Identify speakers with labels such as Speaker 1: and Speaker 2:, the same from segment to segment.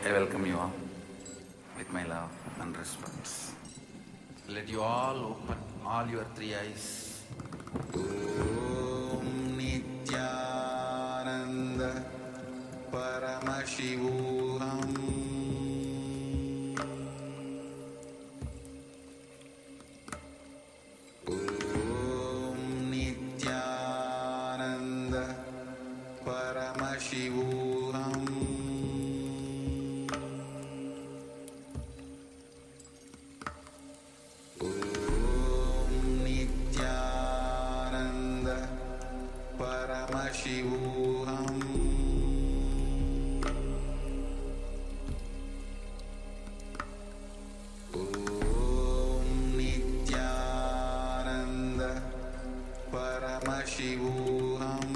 Speaker 1: I welcome you all with my love and respect. Let you all open all your three eyes. Om Nithyananda Paramashivoham Om Nithyananda Paramashivoham Paramashivoham Om Nithyananda Paramashivoham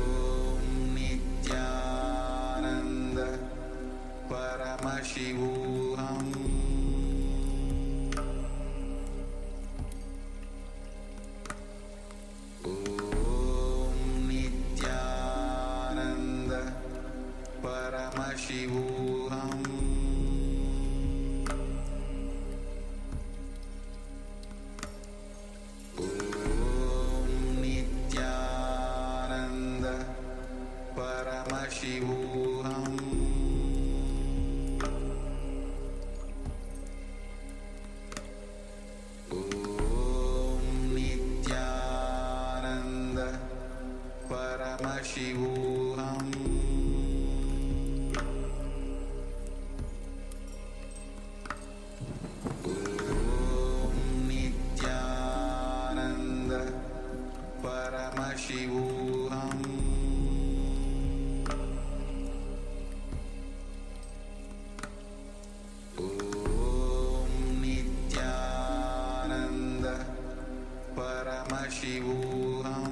Speaker 1: Om Nithyananda Paramashivoham Paramashivoham Om Nithyananda Paramashivoham Om Nithyananda Paramashivoham Paramashivoham Om Nithyananda Paramashivoham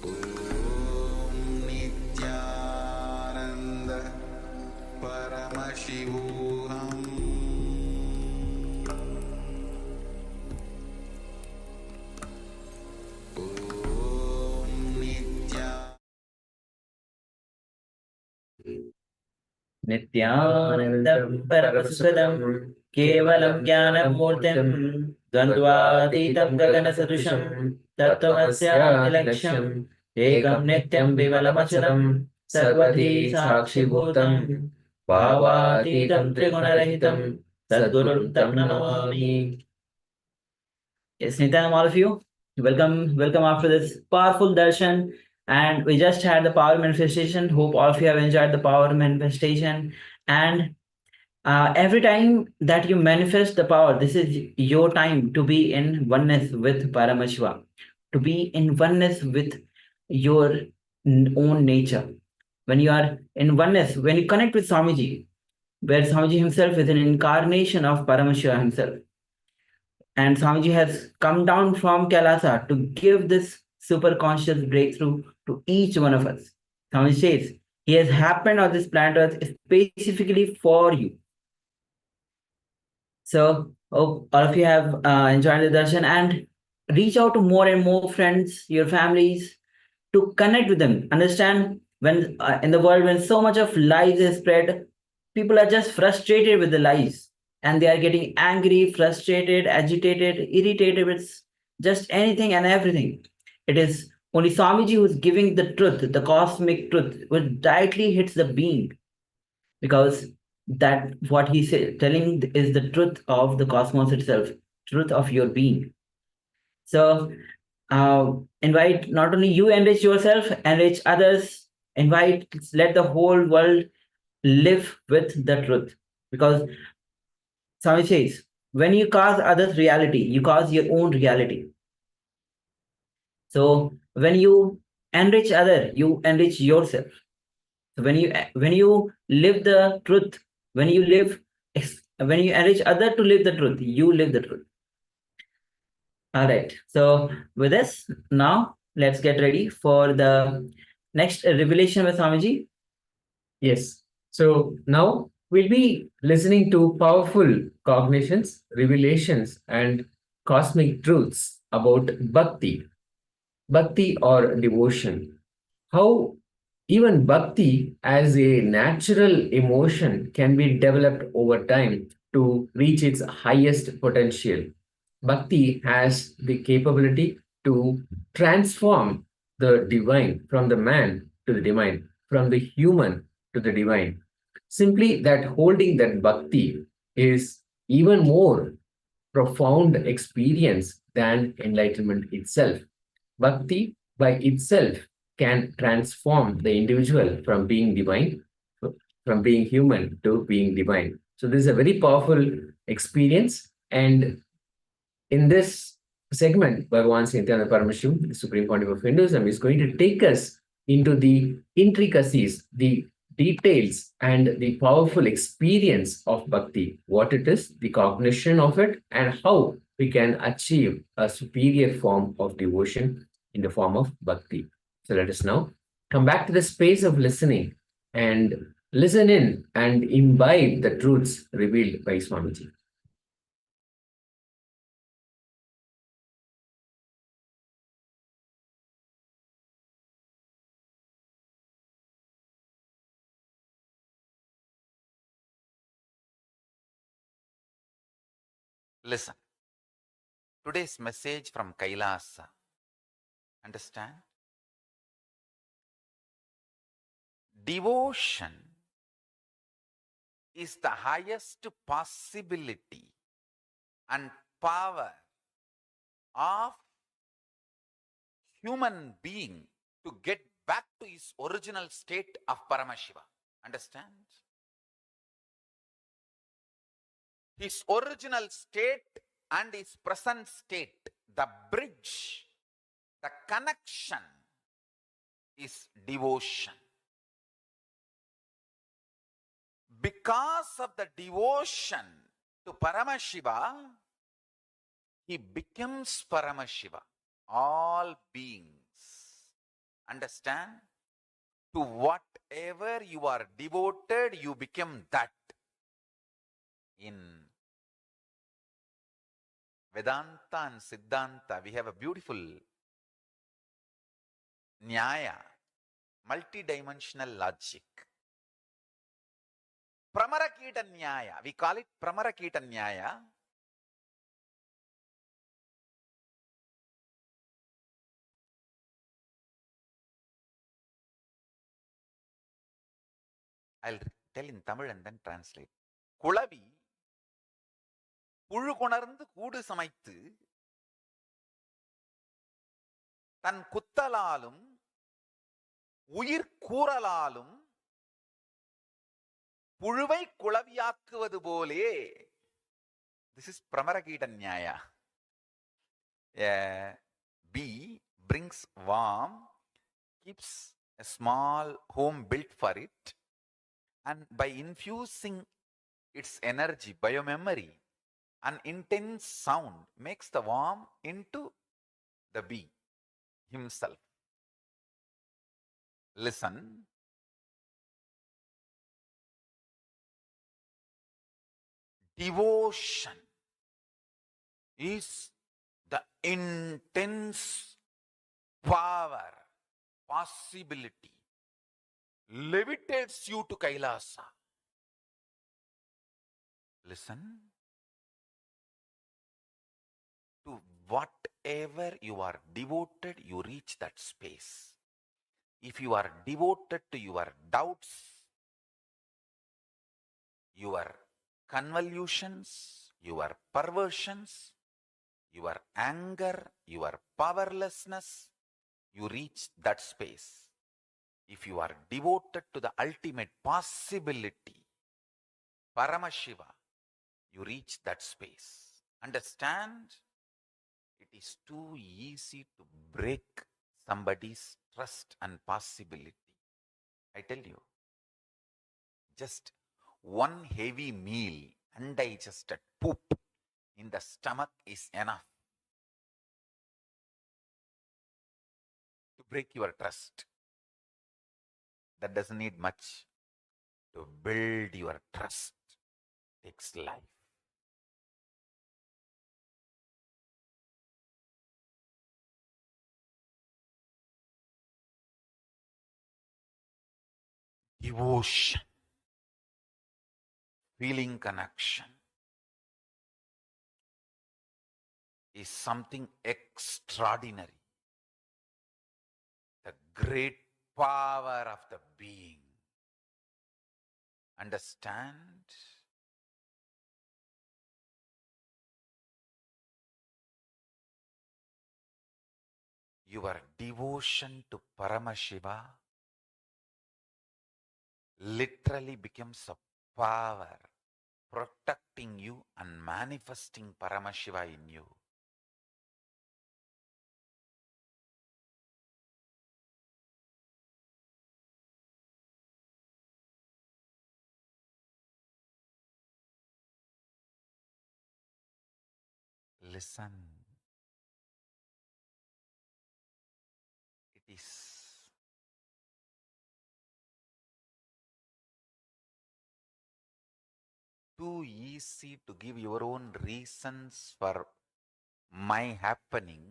Speaker 1: Om Nithyananda Paramashivoham
Speaker 2: Nithyanandam Paramasudam Kevalam Jnanamurtim Dvandvatitam Gaganasadusham Tattvamasya Ekam Nityam Vimalamachalam Sarvadhi Sakshibhutam Bhavatitam Trigunarahitam Sadgurum Tam Namami. Yes, Nityanam, all of you. Welcome after this powerful darshan. And we just had the power manifestation. Hope all of you have enjoyed the power manifestation. And every time that you manifest the power, this is your time to be in oneness with Paramashiva, to be in oneness with your own nature. When you are in oneness, when you connect with Swamiji, where Swamiji himself is an incarnation of Paramashiva himself. And Swamiji has come down from KAILASA to give this super conscious breakthrough to each one of us. Swamiji says, he has happened on this planet Earth specifically for you. So, hope all of you have enjoyed the darshan and reach out to more and more friends, your families, to connect with them. Understand, when in the world when so much of lies is spread, people are just frustrated with the lies. And they are getting angry, frustrated, agitated, irritated with just anything and everything. It is only Swamiji who is giving the truth, the cosmic truth, which directly hits the being. Because that what he's telling is the truth of the cosmos itself, truth of your being. So invite, not only you enrich yourself, enrich others, invite, let the whole world live with the truth. Because Swami says, when you cause others' reality, you cause your own reality. So when you enrich other, you enrich yourself. So when you live the truth, when you enrich other to live the truth, you live the truth. All right. So with this, now let's get ready for the next revelation with Swamiji.
Speaker 3: Yes. So now
Speaker 2: We'll be listening to powerful cognitions, revelations, and cosmic truths about bhakti or devotion. How even bhakti as a natural emotion can be developed over time to reach its highest potential. Bhakti has the capability to transform the divine from the man to the divine, from the human to the divine. Simply that holding that bhakti is even more profound experience than enlightenment itself. Bhakti by itself can transform the individual from being divine, from being human to being divine. So, this is a very powerful experience. And in this segment, Bhagavan Nithyananda Paramashivoham, the Supreme Pontiff of Hinduism, is going to take us into the intricacies, the details, and the powerful experience of bhakti, what it is, the cognition of it, and how we can achieve a superior form of devotion in the form of bhakti. So let us now come back to the space of listening and listen in and imbibe the truths revealed by Swamiji.
Speaker 1: Listen. Today's message from KAILASA. Understand? Devotion is the highest possibility and power of human being to get back to his original state of Paramashiva. Understand? His original state and his present state, the bridge, the connection is devotion. Because of the devotion to Paramashiva, he becomes Paramashiva, all beings. Understand? To whatever you are devoted, you become that. In Vedanta and Siddhanta, we have a beautiful Nyaya, multidimensional logic. Pramarakita Nyaya, we call it Pramarakita Nyaya. I'll tell in Tamil and then translate. Kulavi, புழு கொணர்ந்து கூடு சமைத்து தன் குத்தலாலும் உயிர் கூறலாலும் புழுவை குளவியாக்குவது போலே. This is Pramaragita Nyaya. A bee brings worm, keeps a small home built for it, and by infusing its energy, biomemory, an intense sound makes the worm into the bee himself. Listen. Devotion is the intense power, possibility, levitates you to KAILASA. Listen. To whatever you are devoted, you reach that space. If you are devoted to your doubts, your convolutions, your perversions, your anger, your powerlessness, you reach that space. If you are devoted to the ultimate possibility, Paramashiva, you reach that space. Understand? It is too easy to break somebody's trust and possibility. I tell you, just one heavy meal, undigested poop in the stomach is enough to break your trust. That doesn't need much. to build your trust takes life. Devotion, feeling connection is something extraordinary. The great power of the being. Understand? Your devotion to Paramashiva literally becomes a power protecting you and manifesting Paramashiva in you. Listen. It is too easy to give your own reasons for my happening.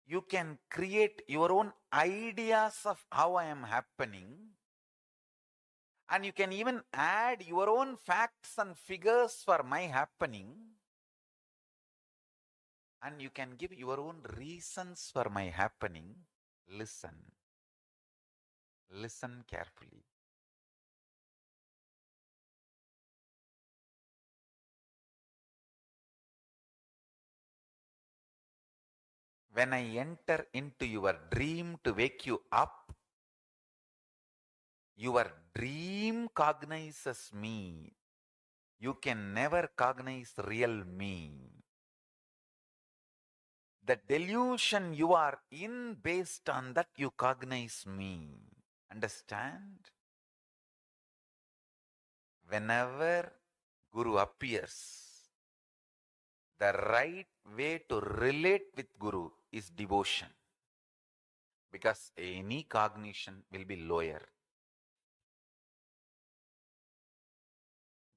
Speaker 1: You can create your own ideas of how I am happening, and you can even add your own facts and figures for my happening, and you can give your own reasons for my happening. Listen. Listen carefully. When I enter into your dream to wake you up, your dream cognizes me. You can never cognize real me. The delusion you are in, based on that you cognize me. Understand? Whenever Guru appears, the right way to relate with Guru is devotion. Because any cognition will be lower.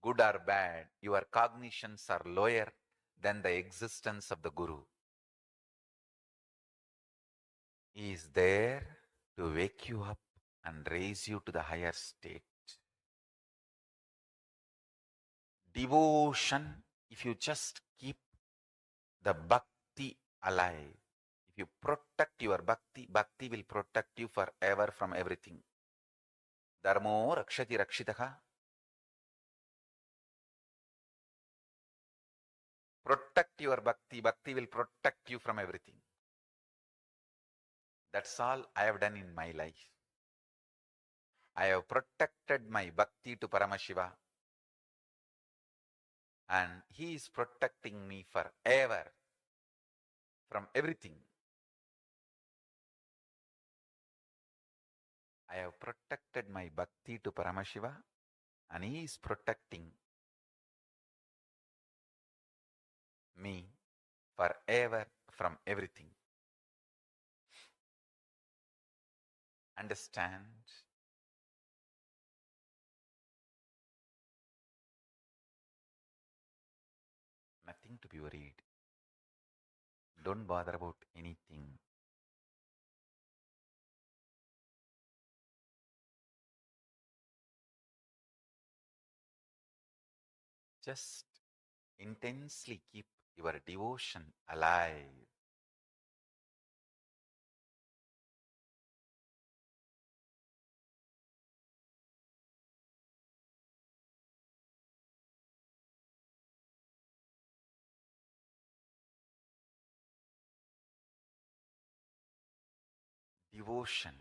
Speaker 1: Good or bad, your cognitions are lower than the existence of the Guru. He is there to wake you up and raise you to the higher state. Devotion, if you just keep the bhakti alive, if you protect your bhakti, bhakti will protect you forever from everything. Dharmo rakshati rakshitaha. Protect your bhakti, bhakti will protect you from everything. That's all I have done in my life. I have protected my bhakti to Paramashiva, and he is protecting me forever from everything. I have protected my bhakti to Paramashiva, and he is protecting me forever from everything. Understand? Nothing to be worried. Don't bother about anything. Just intensely keep your devotion alive. Devotion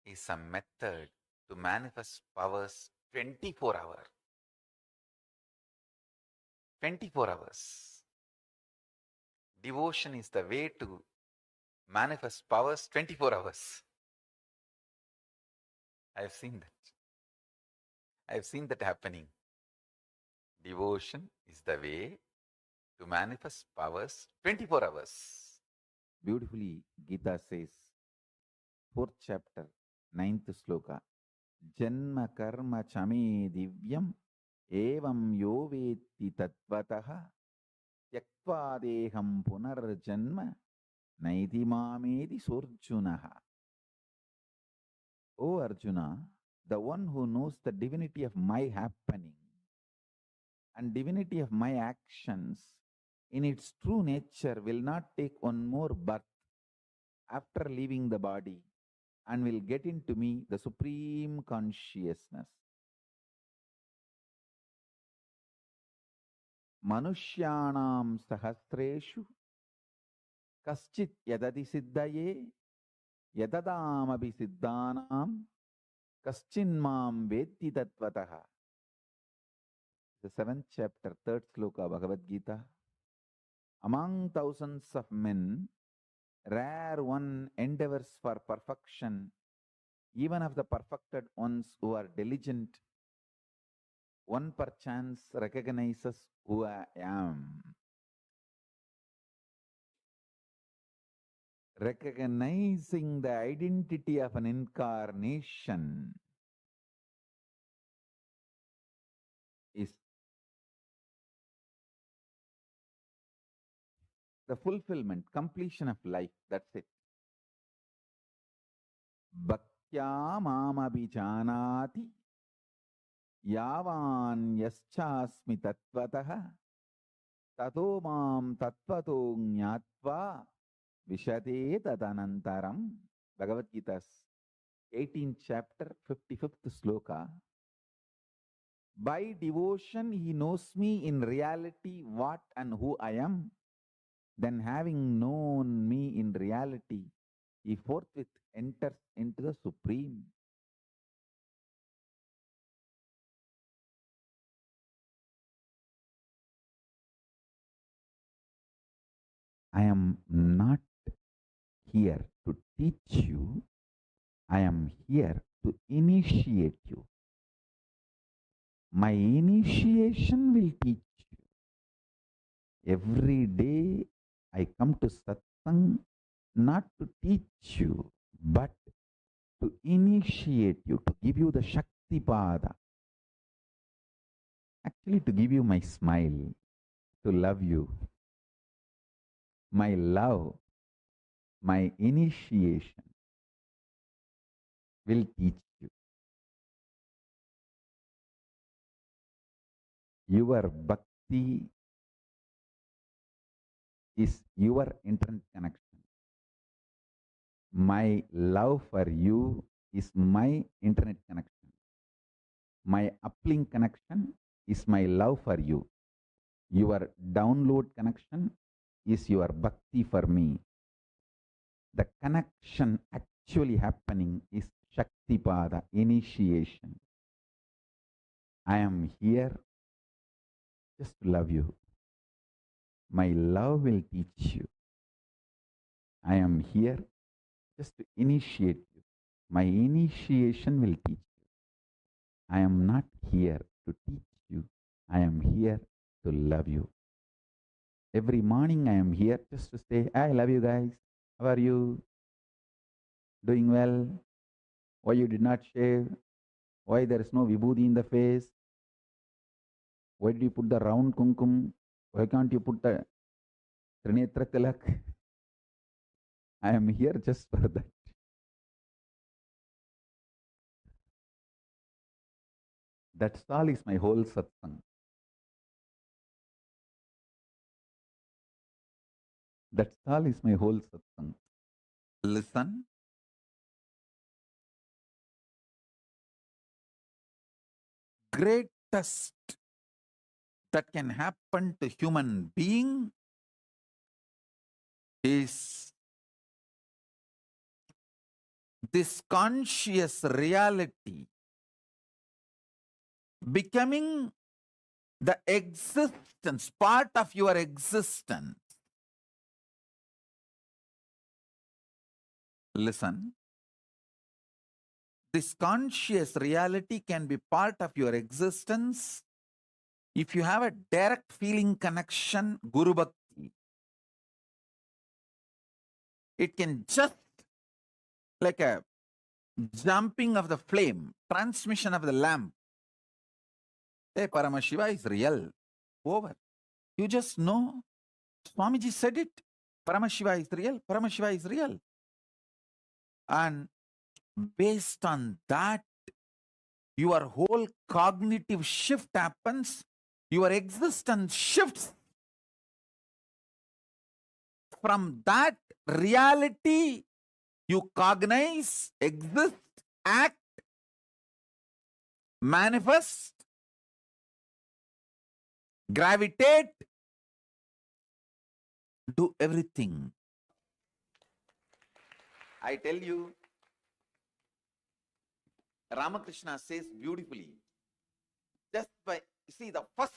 Speaker 1: is a method to manifest powers 24 hours. 24 hours. Devotion is the way to manifest powers 24 hours. I've seen that. I've seen that happening. Devotion is the way to manifest powers 24 hours. Beautifully, Gita says, 4th chapter, 9th sloka. Janma karma chame divyam evam yo vetti tatvataha tyaktva deham punarjanma naiti mamedi surjunaha. O Arjuna, the one who knows the divinity of my happening and divinity of my actions in its true nature will not take one more birth after leaving the body and will get into me the supreme consciousness. Manushyanam sahasreshu kaschit yadati siddhaye yadadamabhi siddhanam kaschinmam vetti tatvataha. The 7th chapter, 3rd sloka, Bhagavad Gita. Among thousands of men, rare one endeavors for perfection, even of the perfected ones who are diligent. One perchance recognizes who I am. Recognizing the identity of an incarnation is the fulfillment, completion of life. That's it. Bhaktya mamabhijanati yavan yaschasmi tatvataha tato mam tatvato jnatva vishate tadanantaram. Bhagavad Gita's 18th chapter, 55th sloka. By devotion he knows me in reality what and who I am. Then having known me in reality, he forthwith enters into the Supreme. I am not here to teach you. I am here to initiate you. My initiation will teach you. Every day I come to satsang not to teach you, but to initiate you, to give you the Shakti Pada. Actually, to give you my smile, to love you. My love, my initiation will teach you. Your bhakti is your internet connection. My love for you is my internet connection. My uplink connection is my love for you. Your download connection is your bhakti for me. The connection actually happening is Shakti Pada, initiation. I am here just to love you. My love will teach you. I am here just to initiate you. My initiation will teach you. I am not here to teach you. I am here to love you. Every morning I am here just to say, I love you guys. How are you? Doing well? Why you did not shave? Why there is no vibhuti in the face? Why did you put the round kumkum? Why can't you put the Trinetra Tilak? I am here just for that. That's all is my whole satsang. That's all is my whole satsang. Listen. Greatest that can happen to human being is this conscious reality becoming the existence, part of your existence. Listen. This conscious reality can be part of your existence if you have a direct feeling connection, Guru Bhakti. It can just like a jumping of the flame, transmission of the lamp. Hey, Paramashiva is real. Over. You just know. Swamiji said it. Paramashiva is real. Paramashiva is real. And based on that, your whole cognitive shift happens. Your existence shifts. From that reality, you cognize, exist, act, manifest, gravitate, do everything. I tell you, Ramakrishna says beautifully, just by, see, the first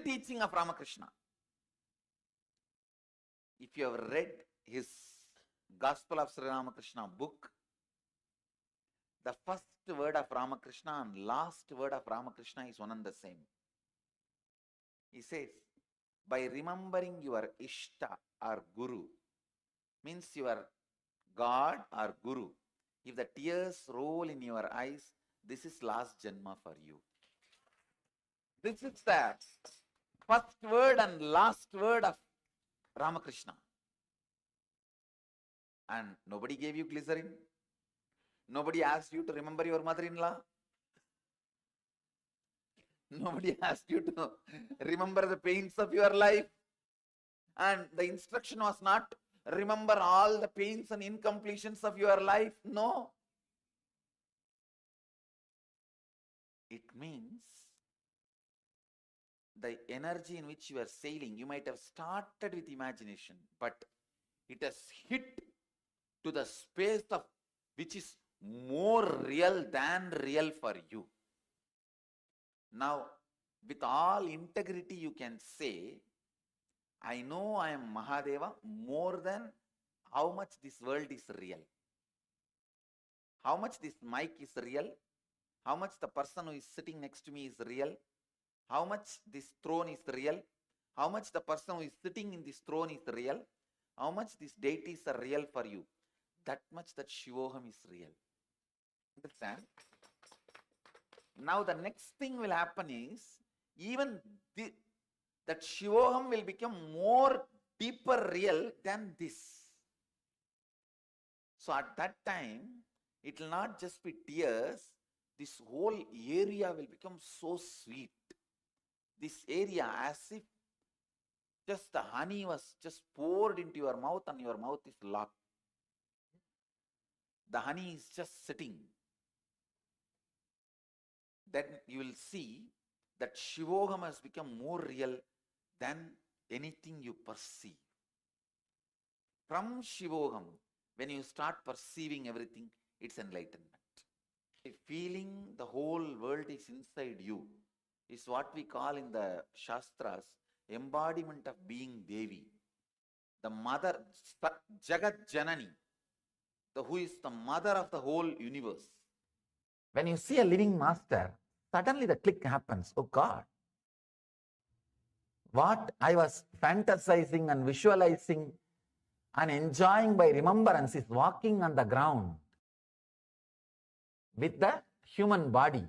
Speaker 1: teaching of Ramakrishna. If you have read his Gospel of Sri Ramakrishna book, the first word of Ramakrishna and last word of Ramakrishna is one and the same. He says, by remembering your Ishta or Guru, means your God or Guru, if the tears roll in your eyes, this is last Janma for you. This is the first word and last word of Ramakrishna. And nobody gave you glycerin. Nobody asked you to remember your mother-in-law. Nobody asked you to remember the pains of your life. And the instruction was not remember all the pains and incompletions of your life. No. It means the energy in which you are sailing, you might have started with imagination, but it has hit to the space of which is more real than real for you. Now, with all integrity, you can say, I know I am Mahadeva more than how much this world is real. How much this mic is real. How much the person who is sitting next to me is real. How much this throne is real. How much the person who is sitting in this throne is real. How much these deities are real for you. That much that Shivoham is real. Understand? Now the next thing will happen is, even that Shivoham will become more deeper real than this. So at that time, it will not just be tears, this whole area will become so sweet. This area, as if just the honey was just poured into your mouth and your mouth is locked. The honey is just sitting. Then you will see that Shivoham has become more real than anything you perceive. From Shivoham, when you start perceiving everything, it's enlightenment. Feeling the whole world is inside you is what we call in the Shastras embodiment of being Devi. The mother, Jagat Janani, who is the mother of the whole universe. When you see a living master, suddenly the click happens. Oh God, what I was fantasizing and visualizing and enjoying by remembrance is walking on the ground with the human body.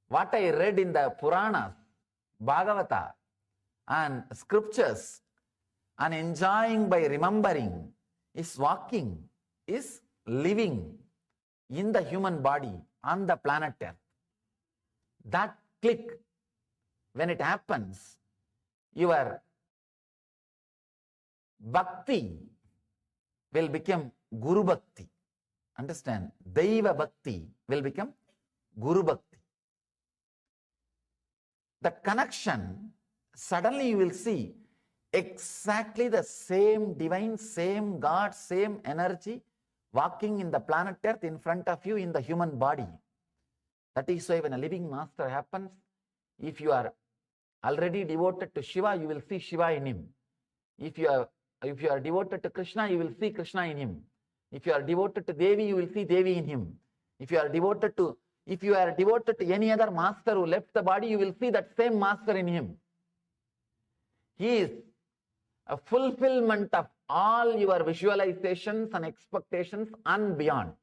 Speaker 1: What I read in the Puranas, Bhagavata and scriptures and enjoying by remembering is walking, is living in the human body on the planet Earth. That click, when it happens, your bhakti will become Guru Bhakti. Understand? Daiva Bhakti will become Guru Bhakti. The connection, suddenly you will see exactly the same divine, same God, same energy walking in the planet Earth in front of you in the human body. That is why when a living master happens, if you are already devoted to Shiva, you will see Shiva in him. If you are devoted to Krishna, you will see Krishna in him. If you are devoted to Devi, you will see Devi in him. If you are devoted to any other master who left the body, you will see that same master in him. He is a fulfillment of all your visualizations and expectations and beyond.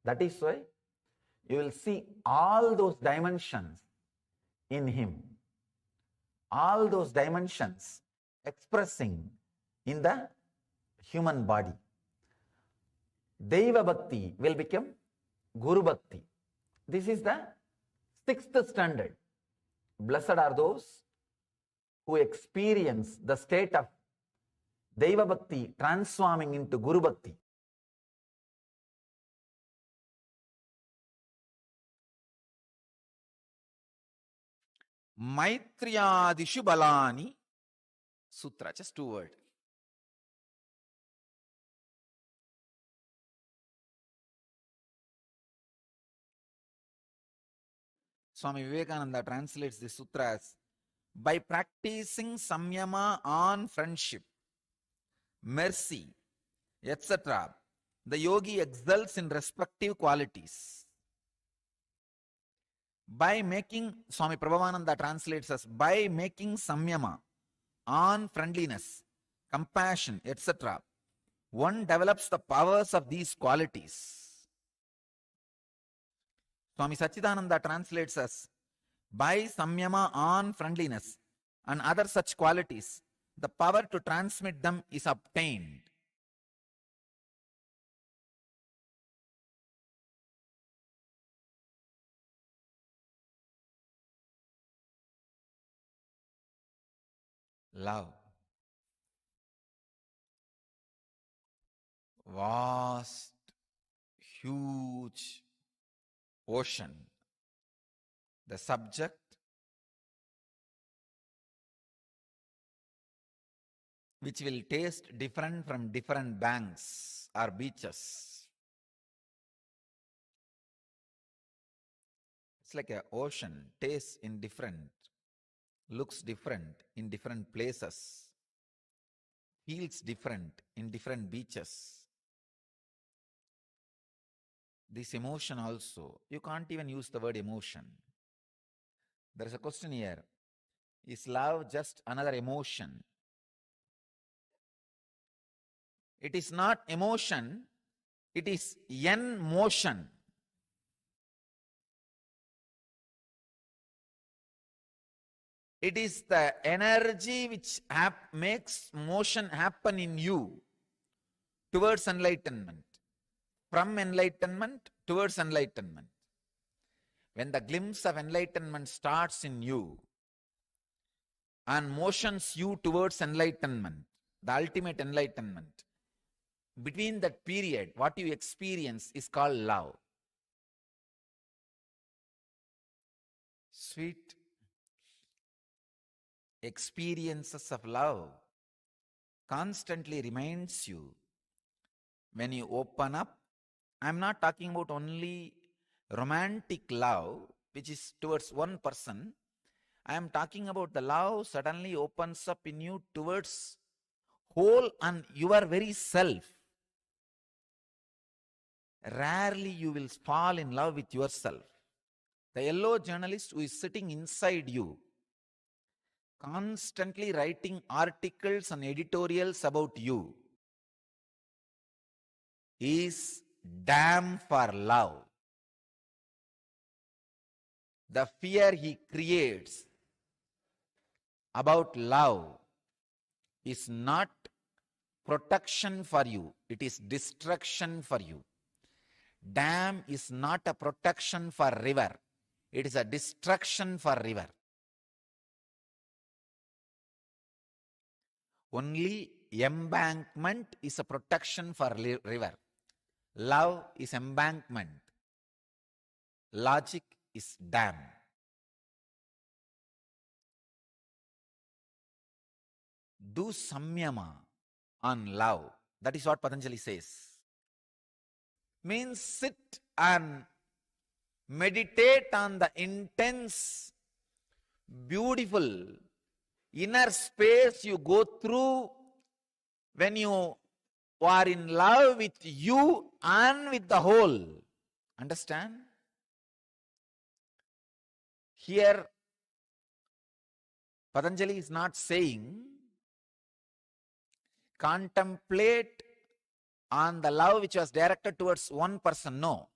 Speaker 1: That is why you will see all those dimensions in him, all those dimensions expressing in the human body. Deva Bhakti will become Guru Bhakti. This is the 6th standard. Blessed are those who experience the state of Deva Bhakti transforming into Guru Bhakti. Maitriyadishu Balani Sutra, just 2 words. Swami Vivekananda translates this sutra as, by practicing samyama on friendship, mercy, etc., the yogi excels in respective qualities. By making, Swami Prabhavananda translates as, by making samyama on friendliness, compassion, etc., one develops the powers of these qualities. Swami Sachidananda translates as, by samyama on friendliness and other such qualities, the power to transmit them is obtained. Love. Vast, huge ocean. The subject which will taste different from different banks or beaches. It's like an ocean, tastes in different, looks different in different places, feels different in different beaches. This emotion also, you can't even use the word emotion. There is a question here. Is love just another emotion? It is not emotion, it is yen motion. It is the energy which makes motion happen in you towards enlightenment. From enlightenment towards enlightenment. When the glimpse of enlightenment starts in you and motions you towards enlightenment, the ultimate enlightenment, between that period, what you experience is called love. Sweet experiences of love constantly reminds you when you open up. I'm not talking about only romantic love, which is towards one person. I am talking about the love suddenly opens up in you towards whole and your very self. Rarely you will fall in love with yourself. The yellow journalist who is sitting inside you, constantly writing articles and editorials about you, is damn for love. The fear he creates about love is not protection for you, it is destruction for you. Dam is not a protection for river, it is a destruction for river. Only embankment is a protection for river. Love is embankment. Logic is dam. Do samyama on love. That is what Patanjali says. Means sit and meditate on the intense, beautiful inner space you go through when you are in love with you and with the whole. Understand? Here, Patanjali is not saying contemplate on the love which was directed towards one person. No.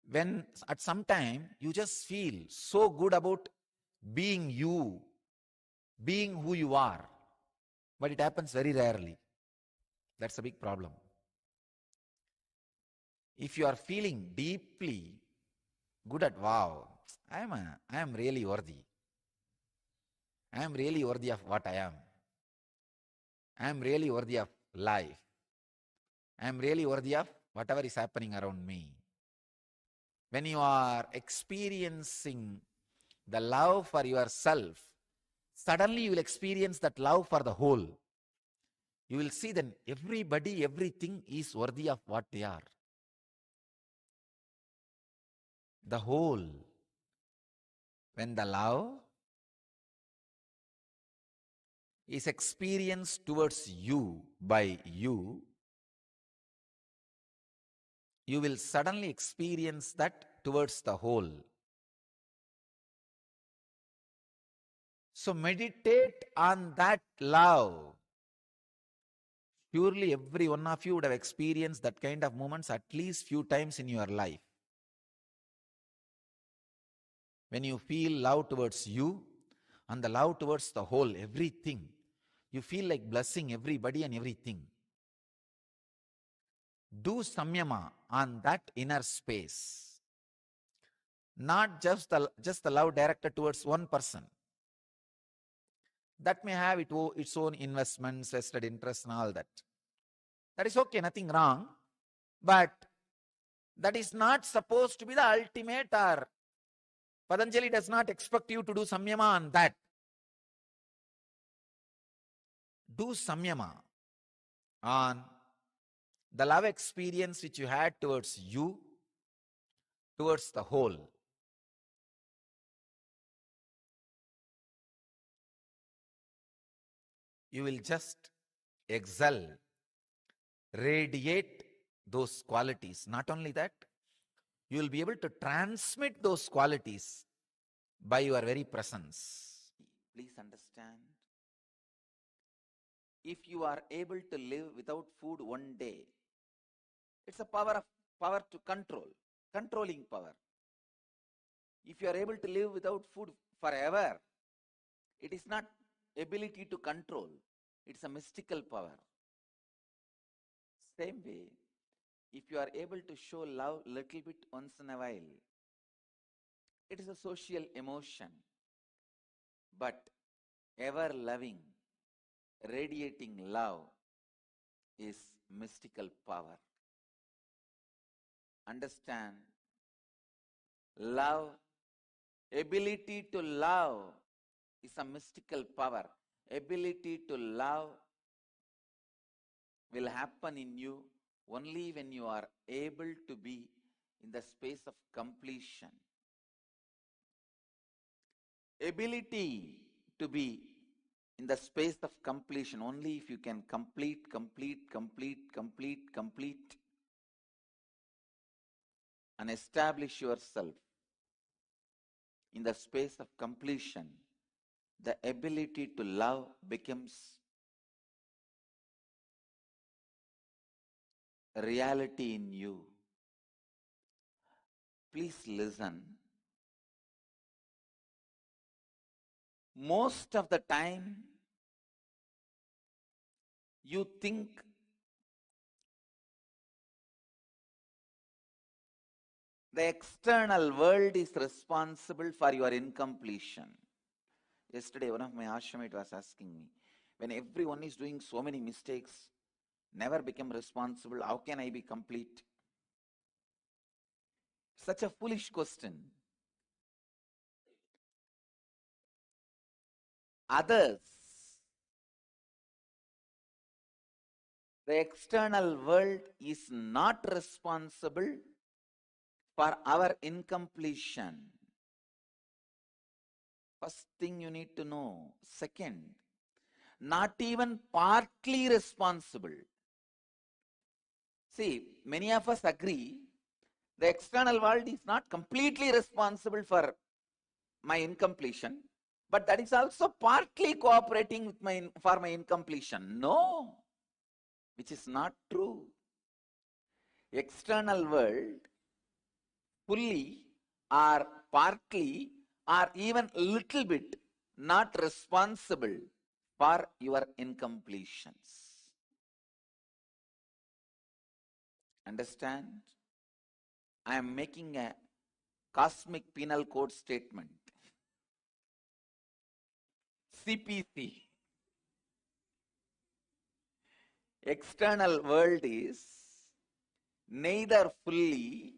Speaker 1: when at some time you just feel so good about being you, being who you are, but it happens very rarely. That's a big problem. If you are feeling deeply good at, wow, I am really worthy. I am really worthy of what I am. I am really worthy of life. I am really worthy of whatever is happening around me. When you are experiencing the love for yourself, suddenly you will experience that love for the whole. You will see that everybody, everything is worthy of what they are. The whole. When the love is experienced towards you by you, you will suddenly experience that towards the whole. So meditate on that love. Surely every one of you would have experienced that kind of moments at least few times in your life. When you feel love towards you and the love towards the whole, everything, you feel like blessing everybody and everything. Do samyama on that inner space. Not just the love directed towards one person. That may have its own investments, vested interests and all that. That is okay, nothing wrong. But that is not supposed to be the ultimate, or Patanjali does not expect you to do samyama on that. Do samyama on the love experience which you had towards you, towards the whole. You will just excel, radiate those qualities. Not only that, you will be able to transmit those qualities by your very presence. Please understand, if you are able to live without food one day, it's a power to control, controlling power. If you are able to live without food forever, it is not ability to control, it's a mystical power. Same way, if you are able to show love little bit once in a while, it is a social emotion. But ever loving, radiating love is mystical power. Understand, love, ability to love is a mystical power. Ability to love will happen in you only when you are able to be in the space of completion. Ability to be in the space of completion only if you can complete and establish yourself in the space of completion. The ability to love becomes a reality in you. Please listen. Most of the time, you think the external world is responsible for your incompletion. Yesterday, one of my ashramites was asking me, when everyone is doing so many mistakes, never become responsible, how can I be complete? Such a foolish question. Others, the external world is not responsible for our incompletion. First thing you need to know. Second, not even partly responsible. See, many of us agree the external world is not completely responsible for my incompletion, but that is also partly cooperating with for my incompletion. No, which is not true. External world fully or partly or even little bit not responsible for your incompletions. Understand? I am making a cosmic penal code statement. CPC. External world is neither fully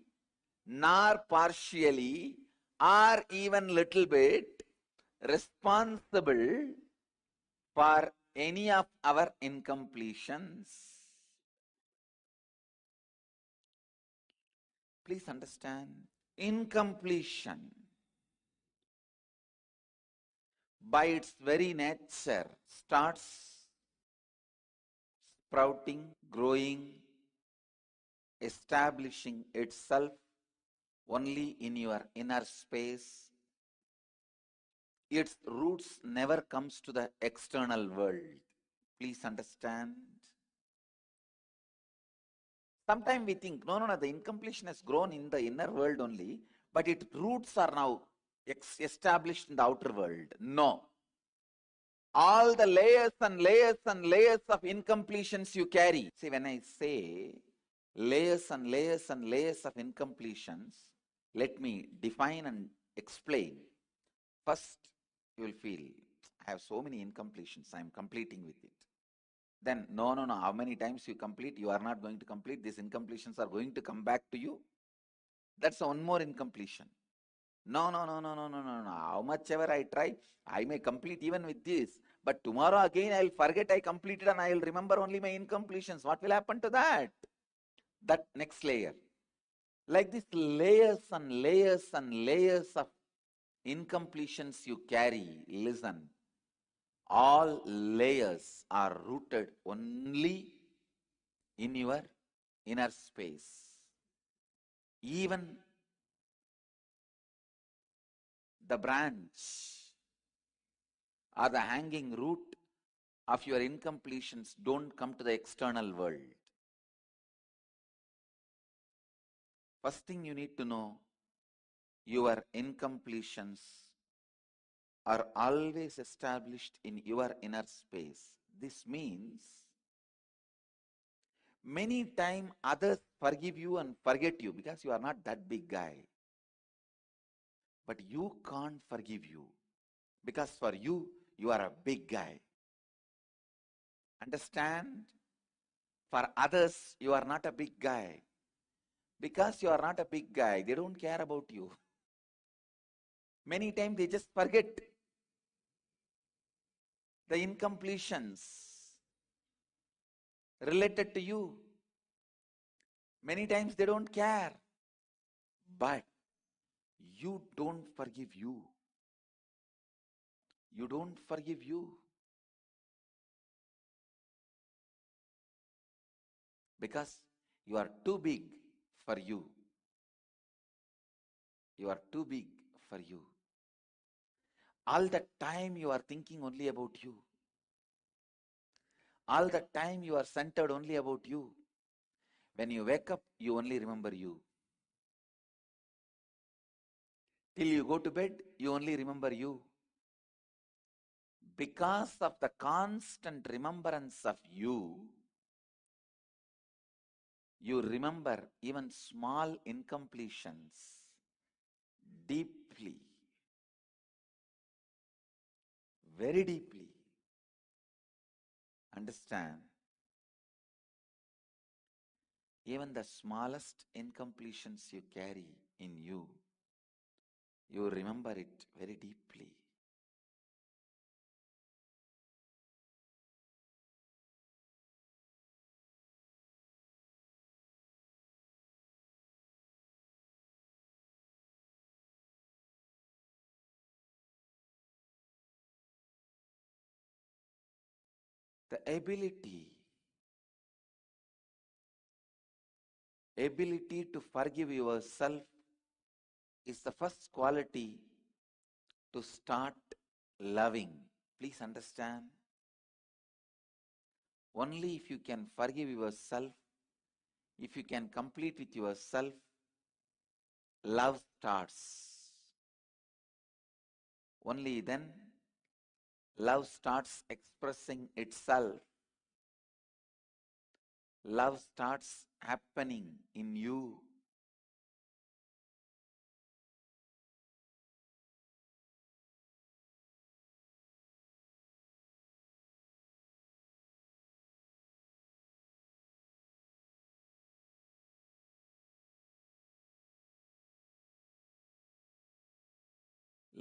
Speaker 1: nor partially or even little bit responsible for any of our incompletions. Please understand, incompletion by its very nature starts sprouting, growing, establishing itself only in your inner space. Its roots never comes to the external world. Please understand. Sometimes we think, no, the incompletion has grown in the inner world only, but its roots are now established in the outer world. No. All the layers and layers and layers of incompletions you carry. See, when I say layers and layers and layers of incompletions, let me define and explain. First, you will feel, I have so many incompletions, I am completing with it. Then, no, how many times you complete, you are not going to complete, these incompletions are going to come back to you. That's one more incompletion. No, how much ever I try, I may complete even with this, but tomorrow again I will forget I completed and I will remember only my incompletions. What will happen to that? That next layer. Like this, layers and layers and layers of incompletions you carry, listen. All layers are rooted only in your inner space. Even the branch or the hanging root of your incompletions don't come to the external world. First thing you need to know, your incompletions are always established in your inner space. This means many times others forgive you and forget you because you are not that big guy. But you can't forgive you because for you, you are a big guy. Understand? For others, you are not a big guy. Because you are not a big guy, they don't care about you. Many times they just forget the incompletions related to you. Many times they don't care. But you don't forgive you. You don't forgive you. Because you are too big for you. You are too big for you. All the time you are thinking only about you. All the time you are centered only about you. When you wake up, you only remember you. Till you go to bed, you only remember you. Because of the constant remembrance of you, you remember even small incompletions deeply, very deeply. Understand? Even the smallest incompletions you carry in you, you remember it very deeply. The ability to forgive yourself is the first quality to start loving. Please understand. Only if you can forgive yourself, if you can complete with yourself, love starts. Only then love starts expressing itself. Love starts happening in you.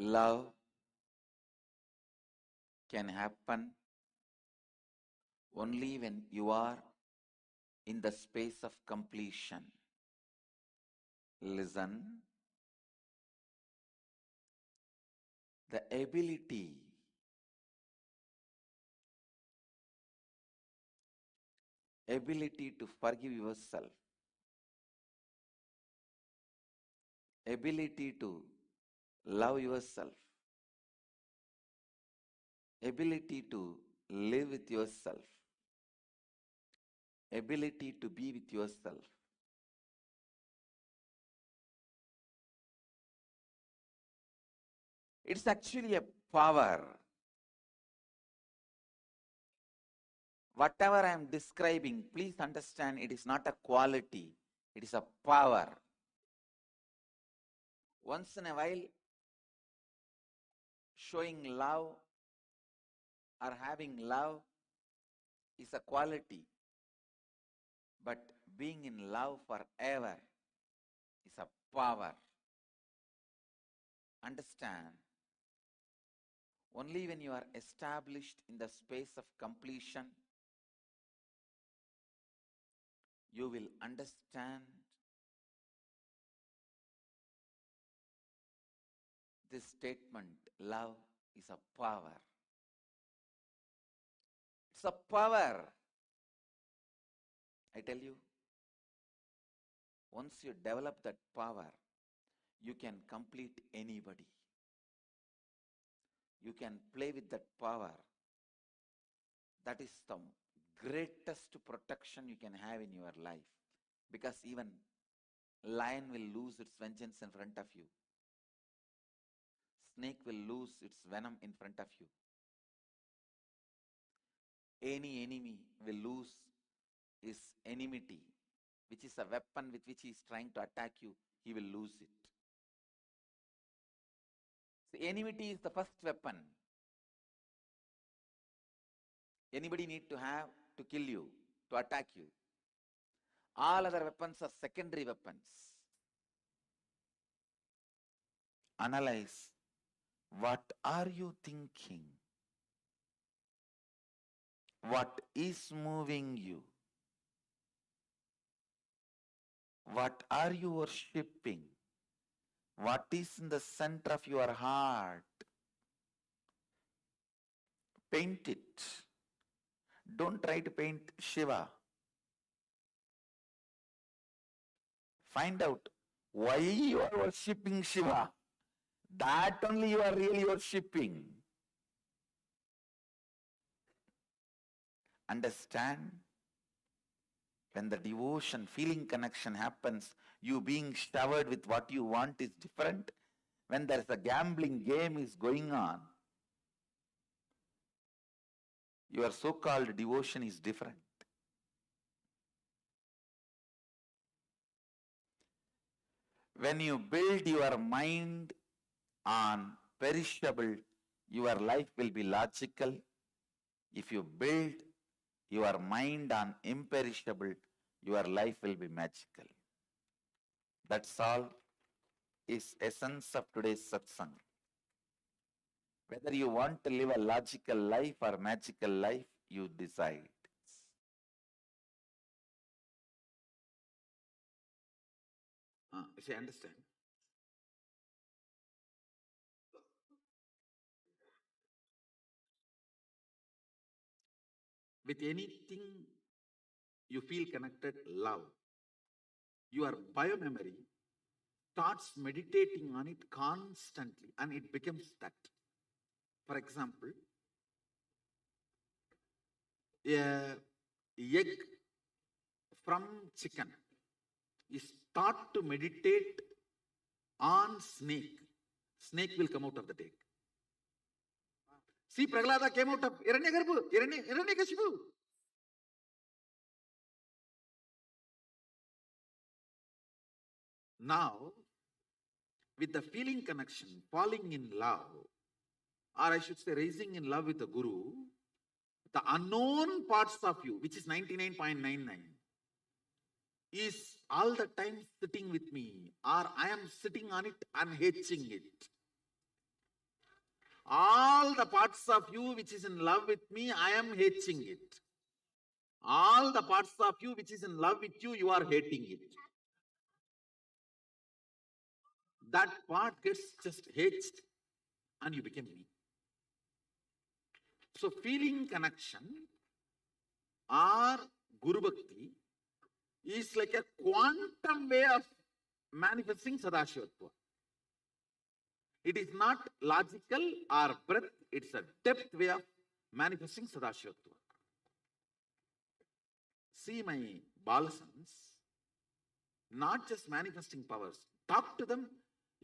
Speaker 1: Love can happen only when you are in the space of completion. Listen, the ability to forgive yourself, ability to love yourself, ability to live with yourself, ability to be with yourself. It's actually a power. Whatever I am describing, please understand it is not a quality, it is a power. Once in a while, showing love or having love is a quality, but being in love forever is a power. Understand, only when you are established in the space of completion, you will understand this statement, love is a power. It's a power. I tell you, once you develop that power, you can complete anybody. You can play with that power. That is the greatest protection you can have in your life. Because even lion will lose its vengeance in front of you. Snake will lose its venom in front of you. Any enemy will lose his enmity, which is a weapon with which he is trying to attack you. He will lose it. So enmity is the first weapon. Anybody need to have to kill you, to attack you. All other weapons are secondary weapons. Analyze. What are you thinking? What is moving you? What are you worshipping? What is in the center of your heart? Paint it. Don't try to paint Shiva. Find out why you are worshipping Shiva. That only you are really worshipping. Understand? When the devotion, feeling connection happens, you being showered with what you want is different. When there is a gambling game is going on, your so-called devotion is different. When you build your mind on perishable, your life will be logical. If you build your mind on imperishable, your life will be magical. That's all is essence of today's satsang. Whether you want to live a logical life or magical life, you decide. See, understand? With anything you feel connected, love. Your biomemory starts meditating on it constantly and it becomes that. For example, a egg from chicken. You start to meditate on snake. Snake will come out of the egg. See, Prahlada came out of Hiranyakashipu. Now, with the feeling connection, falling in love, or I should say rising in love with the Guru, the unknown parts of you, which is 99.99, is all the time sitting with me, or I am sitting on it and hatching it. All the parts of you which is in love with me, I am hatching it. All the parts of you which is in love with you, you are hating it. That part gets just hatched and you become me. So feeling connection or Guru Bhakti is like a quantum way of manifesting Sadashivatva. It is not logical or breadth, it's a depth way of manifesting Sadashivatva. See my Balasans, not just manifesting powers. Talk to them,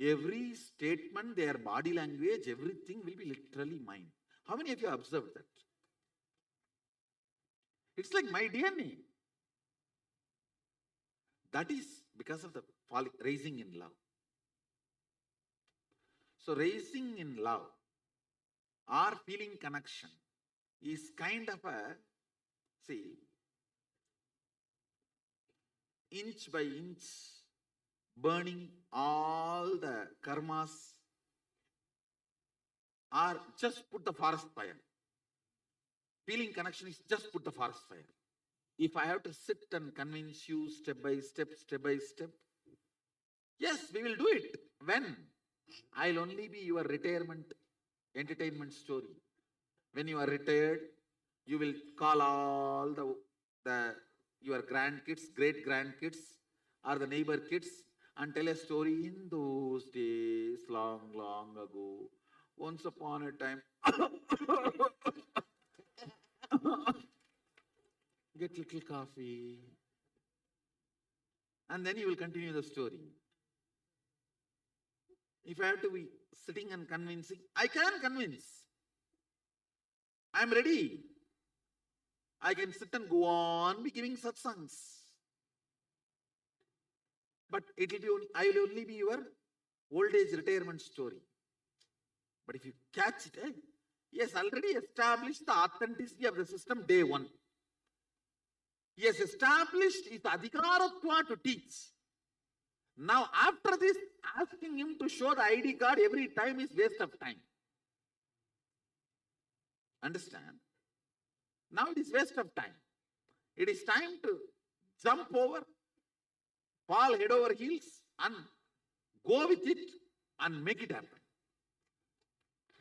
Speaker 1: every statement, their body language, everything will be literally mine. How many of you observed that? It's like my DNA. That is because of the raising in love. So raising in love or feeling connection is kind of a, see, inch by inch, burning all the karmas, or just put the forest fire. Feeling connection is just put the forest fire. If I have to sit and convince you step by step, yes, we will do it. When? I'll only be your retirement entertainment story. When you are retired, you will call all your grandkids, great grandkids, or the neighbor kids and tell a story. In those days, long, long ago, once upon a time, get little coffee, and then you will continue the story. If I have to be sitting and convincing, I can convince. I am ready. I can sit and go on be giving satsangs. But I will only be your old age retirement story. But if you catch it, yes, already established the authenticity of the system day one. Yes, established is the adhikaratva to teach. Now, after this, asking him to show the ID card every time is waste of time. Understand? Now it is waste of time. It is time to jump over, fall head over heels, and go with it and make it happen.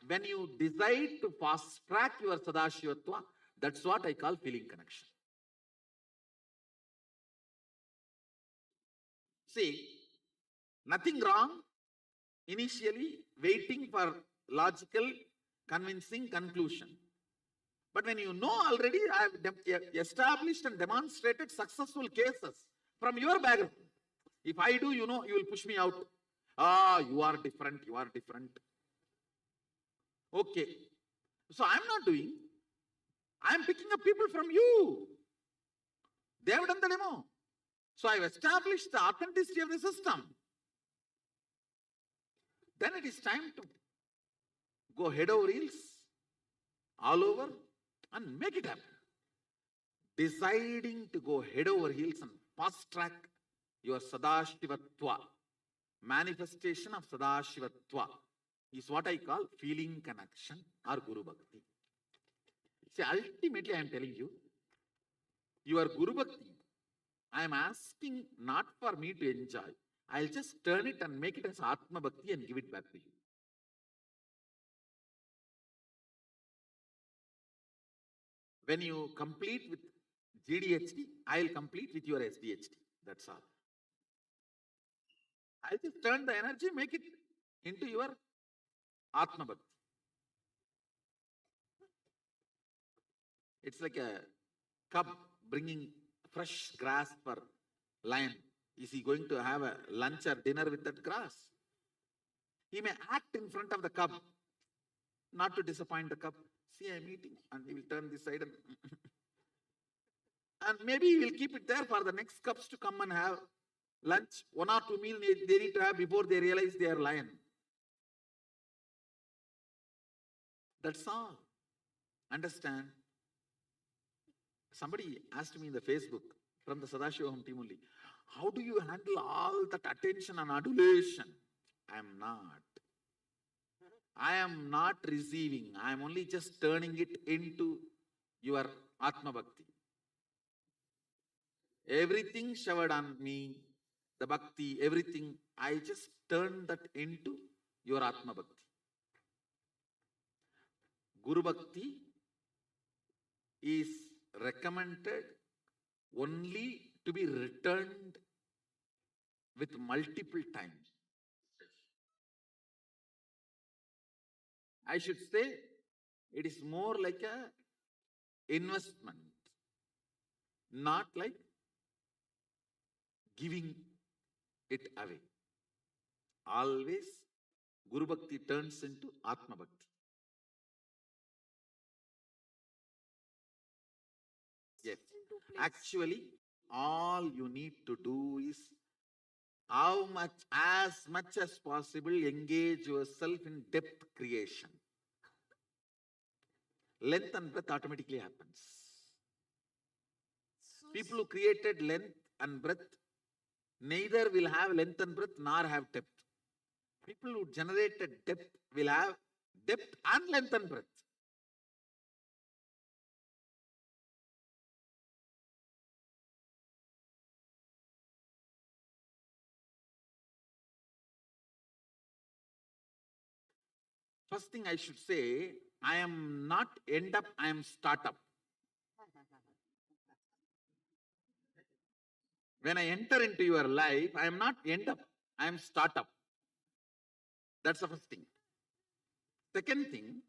Speaker 1: When you decide to fast track your Sadashivatva, that's what I call feeling connection. See, nothing wrong initially waiting for logical, convincing conclusion. But when you know already, I have established and demonstrated successful cases from your background. If I do, you know, you will push me out. You are different, you are different. Okay. So I'm not doing. I'm picking up people from you. They have done the demo. So I've established the authenticity of the system. Then it is time to go head over heels, all over, and make it happen. Deciding to go head over heels and fast track your Sadashivatva, manifestation of Sadashivatva, is what I call feeling connection or Guru Bhakti. See, ultimately I am telling you, your Guru Bhakti, I am asking not for me to enjoy. I'll just turn it and make it as Atma Bhakti and give it back to you. When you complete with GDHD, I'll complete with your SDHD. That's all. I'll just turn the energy, make it into your Atma Bhakti. It's like a cub bringing fresh grass for lion. Is he going to have a lunch or dinner with that grass? He may act in front of the cup, not to disappoint the cup. See, I'm eating, and he will turn this side and maybe he will keep it there for the next cups to come and have lunch. 1 or 2 meals they need to have before they realize they are lion. That's all. Understand? Somebody asked me in the Facebook from the Sadashivoham team only, how do you handle all that attention and adulation? I am not. I am not receiving. I am only just turning it into your Atma Bhakti. Everything showered on me, the Bhakti, everything, I just turn that into your Atma Bhakti. Guru Bhakti is recommended only to be returned with multiple times. I should say it is more like a investment, not like giving it away. Always Guru Bhakti turns into Atma Bhakti. Yes. Actually, all you need to do is as much as possible, engage yourself in depth creation. Length and breadth automatically happens. People who created length and breadth neither will have length and breadth nor have depth. People who generated depth will have depth and length and breadth. First thing I should say, I am not end up, I am startup. When I enter into your life, I am not end up, I am startup. That's the first thing. Second thing,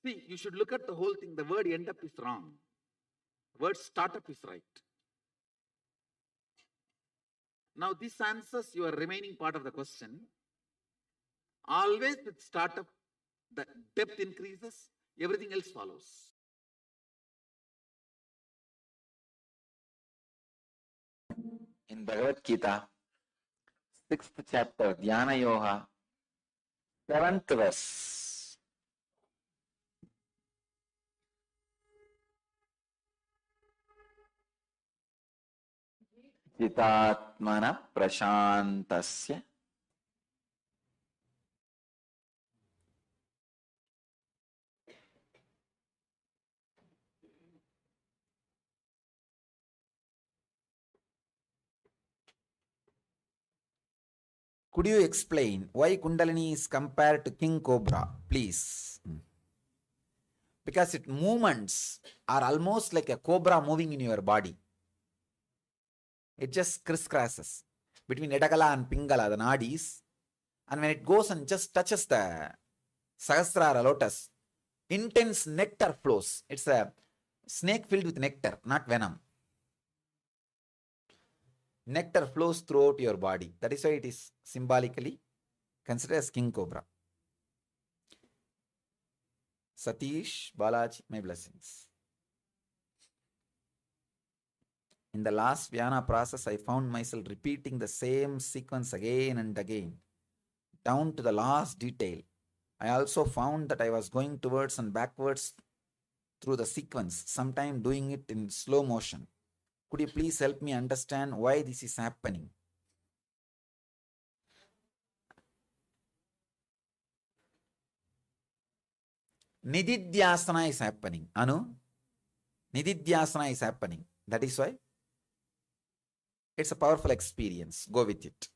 Speaker 1: see, you should look at the whole thing. The word end up is wrong. The word startup is right. Now, this answers your remaining part of the question. Always with startup, the depth increases, everything else follows. In Bhagavad Gita, 6th chapter, Dhyana Yoga, 7th verse. Jitatmana prashantasya Could you explain why Kundalini is compared to King Cobra, please? Because its movements are almost like a cobra moving in your body. It just crisscrosses between Edagala and Pingala, the nadis, and when it goes and just touches the Sahasrara lotus, intense nectar flows. It's a snake filled with nectar, not venom. Nectar flows throughout your body. That is why it is symbolically considered as King Cobra. Satish, Balaji, my blessings. In the last Vyana process, I found myself repeating the same sequence again and again, down to the last detail. I also found that I was going towards and backwards through the sequence, sometimes doing it in slow motion. Could you please help me understand why this is happening? Nididhyasana is happening. Anu? Nididhyasana is happening. That is why it's a powerful experience. Go with it.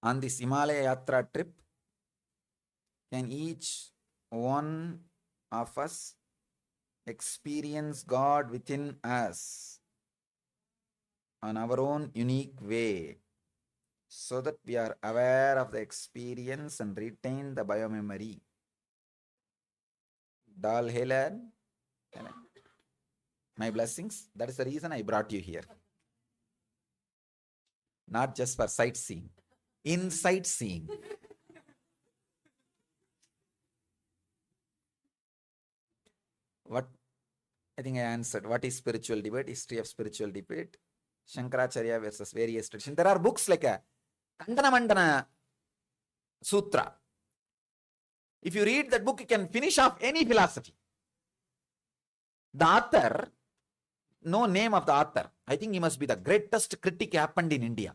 Speaker 1: On this Himalaya Yatra trip, can each one of us experience God within us on our own unique way, so that we are aware of the experience and retain the biomemory. Dal Helen? my blessings. That is the reason I brought you here. Not just for sightseeing, insight seeing. What I think I answered. What is spiritual debate? History of spiritual debate. Shankaracharya versus various traditions. There are books like a Kandana Mandana Sutra. If you read that book, you can finish off any philosophy. The author, no name of the author. I think he must be the greatest critic happened in India.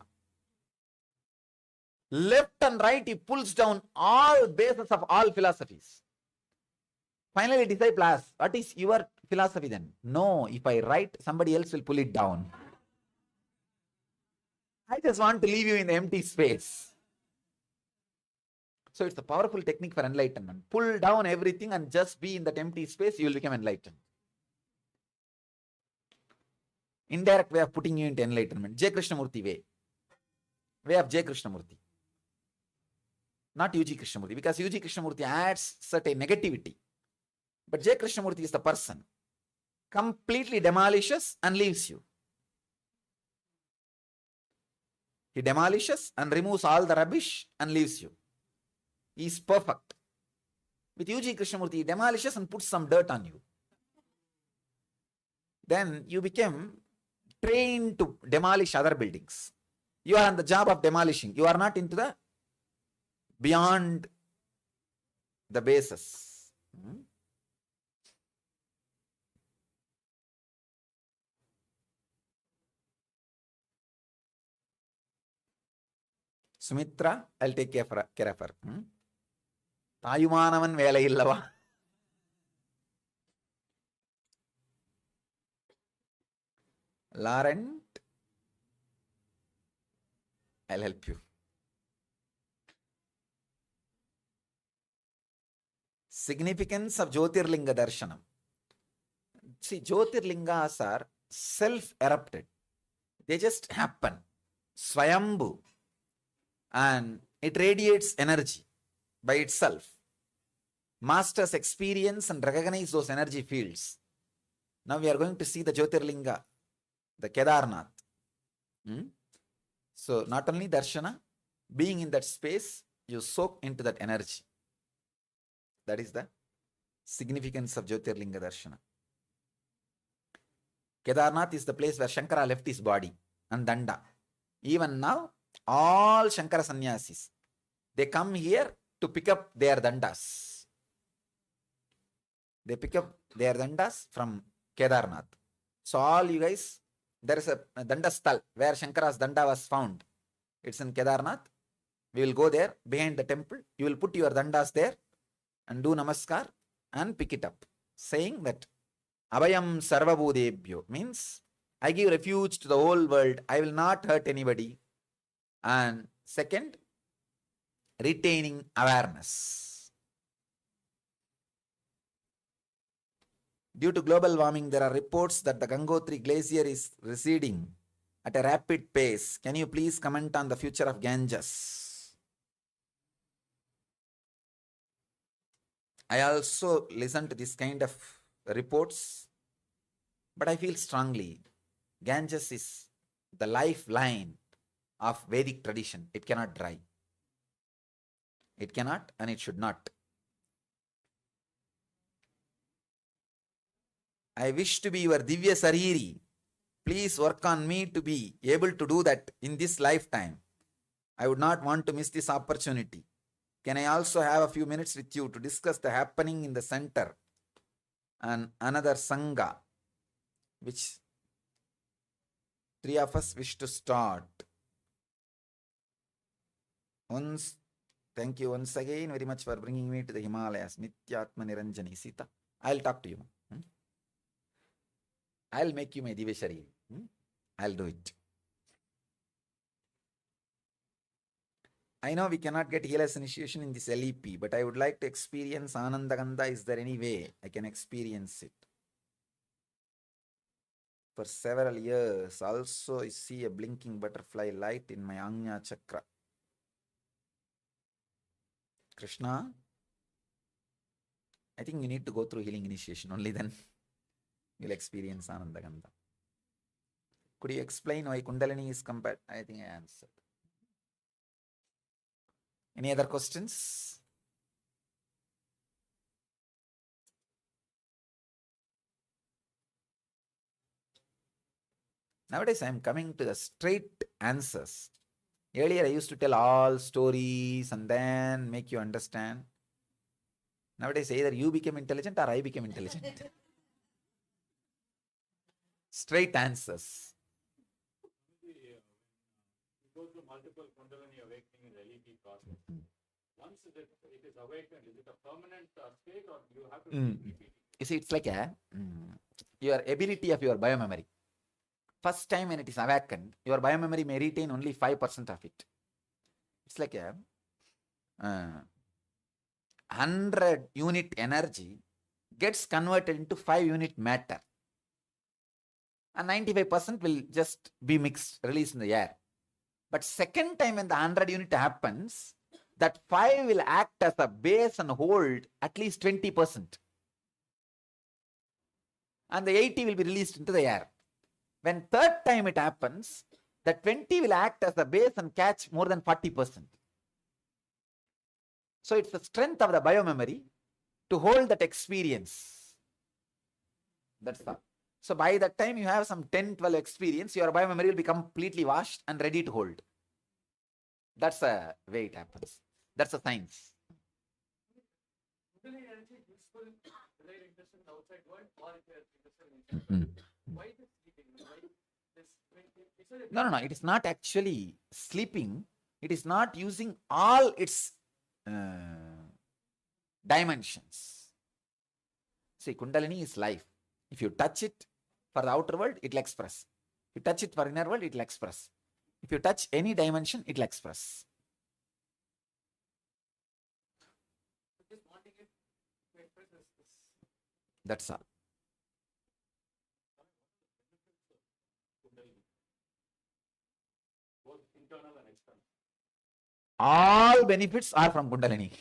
Speaker 1: Left and right, he pulls down all bases of all philosophies. Finally, disciple asks, what is your philosophy then? No, if I write, somebody else will pull it down. I just want to leave you in the empty space. So it's a powerful technique for enlightenment. Pull down everything and just be in that empty space, you will become enlightened. Indirect way of putting you into enlightenment. J. Krishnamurti way. Way of J. Krishnamurti. Not U.G. Krishnamurti, because U.G. Krishnamurti adds certain negativity. But J. Krishnamurti is the person. Completely demolishes and leaves you. He demolishes and removes all the rubbish and leaves you. He is perfect. With U.G. Krishnamurti, he demolishes and puts some dirt on you. Then you become trained to demolish other buildings. You are on the job of demolishing. You are not into the beyond the basis. Sumitra, I'll take care of her. Tayumanavan vela illava. Laurent, I'll help you. Significance of Jyotirlinga Darshanam. See, Jyotirlingas are self-erupted. They just happen. Swayambhu. And it radiates energy by itself. Masters experience and recognize those energy fields. Now we are going to see the Jyotirlinga, the Kedarnath. So not only Darshana, being in that space, you soak into that energy. That is the significance of Jyotirlinga Darshana. Kedarnath is the place where Shankara left his body and Danda. Even now, all Shankara sannyasis, they come here to pick up their dandas. They pick up their dandas from Kedarnath. So all you guys, there is a Dandastal where Shankara's danda was found. It's in Kedarnath. We will go there behind the temple. You will put your dandas there and do namaskar and pick it up, saying that Abhayam Sarvabhudebhyo means I give refuge to the whole world. I will not hurt anybody. And second, retaining awareness. Due to global warming, there are reports that the Gangotri glacier is receding at a rapid pace. Can you please comment on the future of Ganges? I also listen to this kind of reports, but I feel strongly Ganges is the lifeline of Vedic tradition. It cannot dry. It cannot and it should not. I wish to be your Divya Sariri. Please work on me to be able to do that in this lifetime. I would not want to miss this opportunity. Can I also have a few minutes with you to discuss the happening in the center and another Sangha, which three of us wish to start? Thank you once again very much for bringing me to the Himalayas. Nityatma Niranjani Sita. I'll talk to you. I'll make you my Divya Shariri. I'll do it. I know we cannot get KAILASA initiation in this LEP, but I would like to experience Anandagandha. Is there any way I can experience it? For several years, also I see a blinking butterfly light in my Ajna Chakra. Krishna, I think you need to go through healing initiation, only then you'll experience Ananda Gandha. Could you explain why Kundalini is compared? I think I answered. Any other questions? Nowadays, I am coming to the straight answers. Earlier, I used to tell all stories and then make you understand. Nowadays, either you become intelligent or I become intelligent. Straight answers.
Speaker 3: Go through multiple Kundalini awakening in LEP process. Once it is awakened, is it a permanent state or you have to keep repeating?
Speaker 1: You see, it's like your ability of your biomemory. First time when it is awakened, your biomemory may retain only 5% of it. It's like a 100 unit energy gets converted into 5 unit matter. And 95% will just be mixed, released in the air. But second time when the 100 unit happens, that 5 will act as a base and hold at least 20%. And the 80 will be released into the air. When third time it happens, the 20 will act as a base and catch more than 40%. So it's the strength of the biomemory to hold that experience. That's all. So by that time you have some 10, 12 experience, your biomemory will be completely washed and ready to hold. That's the way it happens. That's the science.
Speaker 3: Kundalini energy is useful when you're interested in the outside world or if you're interested in inside. Why is it sleeping? Why this?
Speaker 1: No. It is not actually sleeping. It is not using all its dimensions. See, Kundalini is life. If you touch it for the outer world, it will express. If you touch it for inner world, it will express. If you touch any dimension, it will express.
Speaker 3: Just wanting it to express this.
Speaker 1: That's all.
Speaker 3: Kundalini. Both internal and external.
Speaker 1: All benefits are from Kundalini.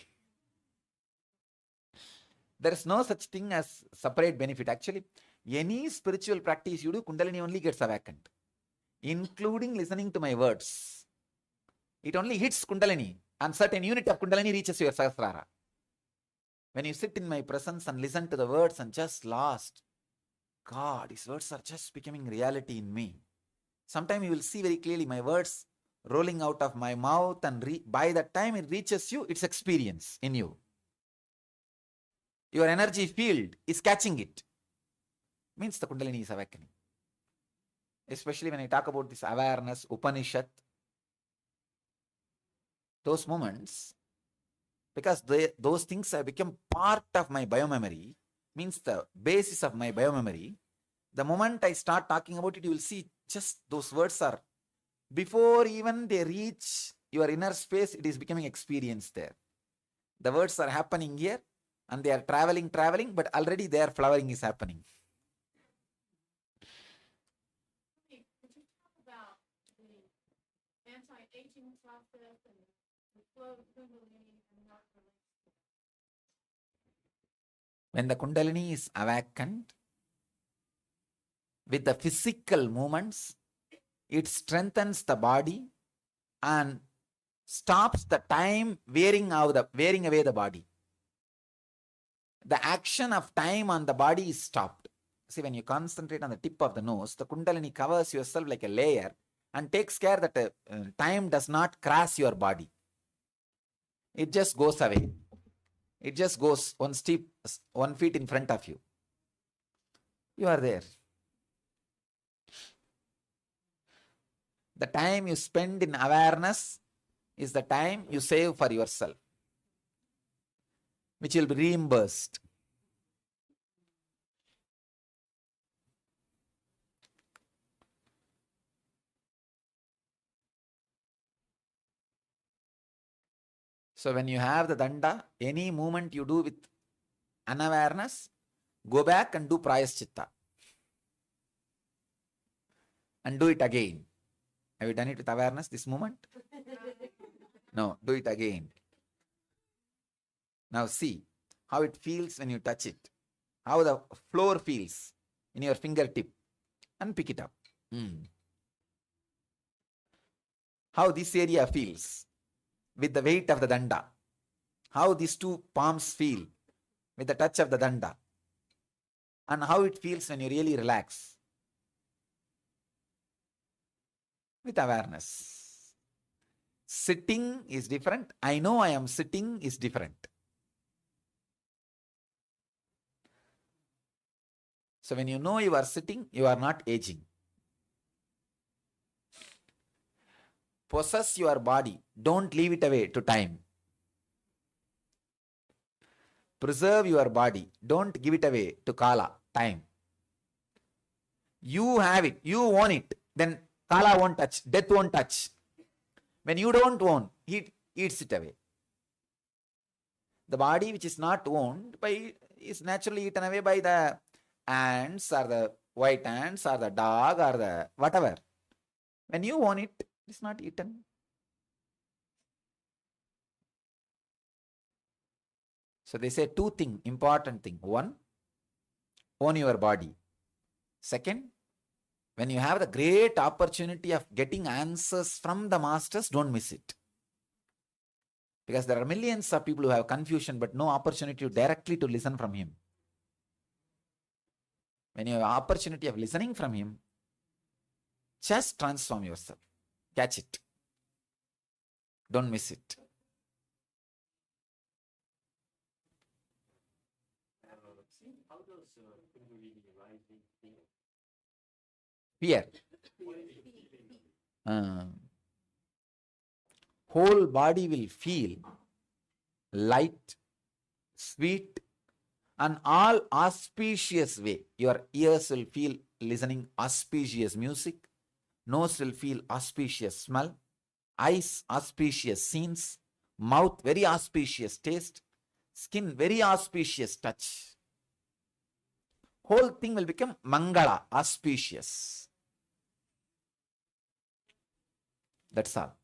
Speaker 1: There is no such thing as separate benefit. Actually, any spiritual practice you do, Kundalini only gets awakened, including listening to my words. It only hits Kundalini, and certain unit of Kundalini reaches your Sahasrara. When you sit in my presence and listen to the words and just lost, God, these words are just becoming reality in me. Sometime you will see very clearly my words rolling out of my mouth, and by the time it reaches you, it's experience in you. Your energy field is catching it. Means the Kundalini is awakening. Especially when I talk about this awareness, Upanishad, those moments, because those things have become part of my biomemory, means the basis of my biomemory. The moment I start talking about it, you will see just those words are, before even they reach your inner space, it is becoming experience there. The words are happening here and they are traveling, but already their flowering is happening.
Speaker 4: Could you talk about the anti-aging process and the flow of Kundalini and what relates to that?
Speaker 1: When the Kundalini is awakened, with the physical movements, it strengthens the body and stops the time wearing away the body. The action of time on the body is stopped. See, when you concentrate on the tip of the nose, the Kundalini covers yourself like a layer and takes care that time does not cross your body. It just goes away. It just goes 1 feet in front of you. You are there. The time you spend in awareness is the time you save for yourself, which will be reimbursed. So when you have the danda, any movement you do with unawareness, go back and do prayaschitta. And do it again. Have you done it with awareness, this movement? No, do it again. Now see how it feels when you touch it. How the floor feels. in your fingertip and pick it up. How this area feels with the weight of the danda. How these two palms feel with the touch of the danda. And how it feels when you really relax. With awareness. Sitting is different. I know I am sitting is different. So when you know you are sitting, you are not aging. Possess your body. Don't leave it away to time. Preserve your body. Don't give it away to Kala, time. You have it. You own it. Then Kala won't touch. Death won't touch. When you don't own, he eats it away. The body which is not owned by is naturally eaten away by the ants or the white ants or the dog or the whatever. When you own it, it's not eaten. So they say two things, important thing. One, own your body. Second, when you have the great opportunity of getting answers from the masters, don't miss it. Because there are millions of people who have confusion but no opportunity directly to listen from him. When you have opportunity of listening from him, just transform yourself. Catch it. Don't miss it.
Speaker 3: How does Kundalini rising feel?
Speaker 1: Fear. Whole body will feel light, sweet, and all auspicious way. Your ears will feel listening auspicious music. Nose will feel auspicious smell. Eyes, auspicious scenes. Mouth, very auspicious taste. Skin, very auspicious touch. Whole thing will become Mangala, auspicious. That's all.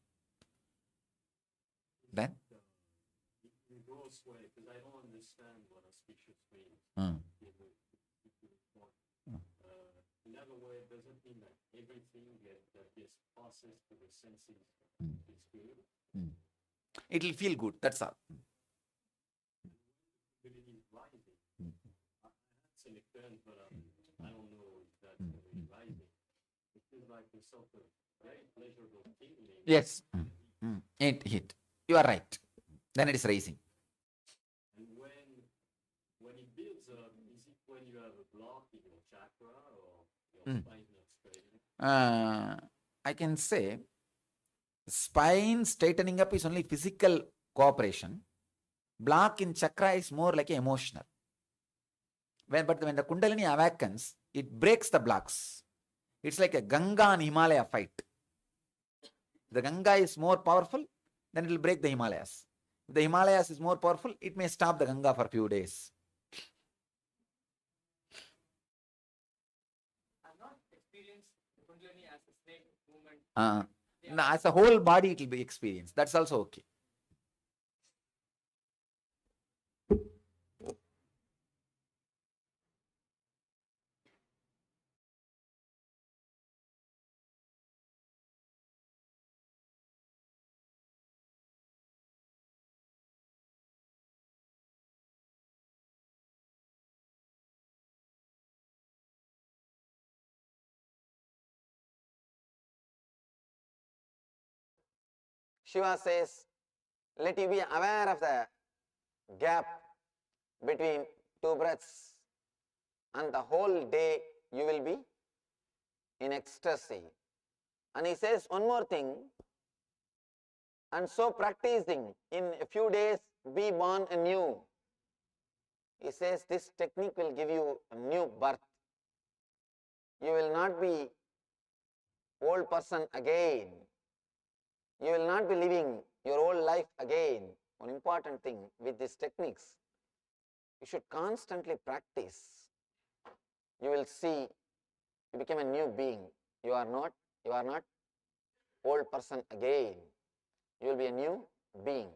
Speaker 1: Then?
Speaker 3: In gross way, because I don't understand what auspicious means. In other way, does it mean that everything that gets processed to the senses is good?
Speaker 1: It will feel good, that's all.
Speaker 3: Kundalini rising. I had some experience, but I don't know if that's really rising. It feels like a sort of very pleasurable tingling.
Speaker 1: Yes. It. You are right. Then it is rising.
Speaker 3: And when it builds up, is it when you have a block in your chakra or your spine not straight?
Speaker 1: I can say spine straightening up is only physical cooperation. Block in chakra is more like emotional. But when the Kundalini awakens, it breaks the blocks. It's like a Ganga and Himalaya fight. The Ganga is more powerful, then it will break the Himalayas. If the Himalayas is more powerful, it may stop the Ganga for a few days.
Speaker 2: I've not experienced Kundalini as a snake movement.
Speaker 1: As a whole body, it will be experienced. That's also okay. Shiva says, let you be aware of the gap between two breaths, and the whole day you will be in ecstasy. And he says one more thing, and so practicing, in a few days be born anew. He says this technique will give you a new birth. You will not be old person again. You will not be living your old life again. One important thing with these techniques, you should constantly practice. You will see you become a new being. You are not old person again. You will be a new being.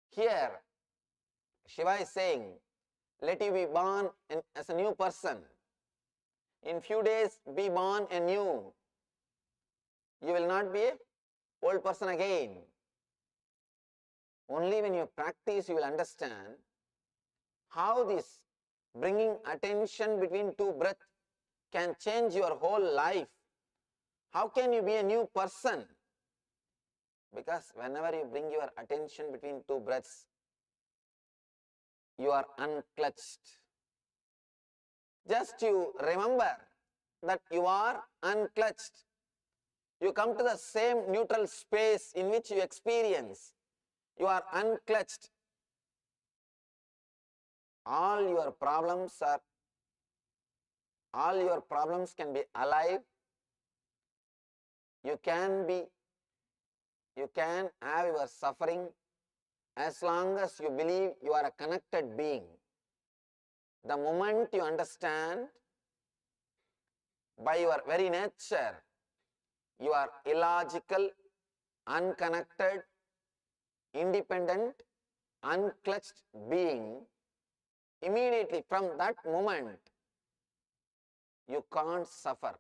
Speaker 1: Here, Shiva is saying, let you be born as a new person.
Speaker 5: In few days, be born anew. You will not be an old person again. Only when you practice, you will understand how this bringing attention between two breaths can change your whole life. How can you be a new person? Because whenever you bring your attention between two breaths, you are unclutched. Just you remember that you are unclutched. You come to the same neutral space in which you experience. You are unclutched. All your problems can be alive. You can have your suffering as long as you believe you are a connected being. The moment you understand by your very nature, you are illogical, unconnected, independent, unclutched being, immediately from that moment, you can't suffer.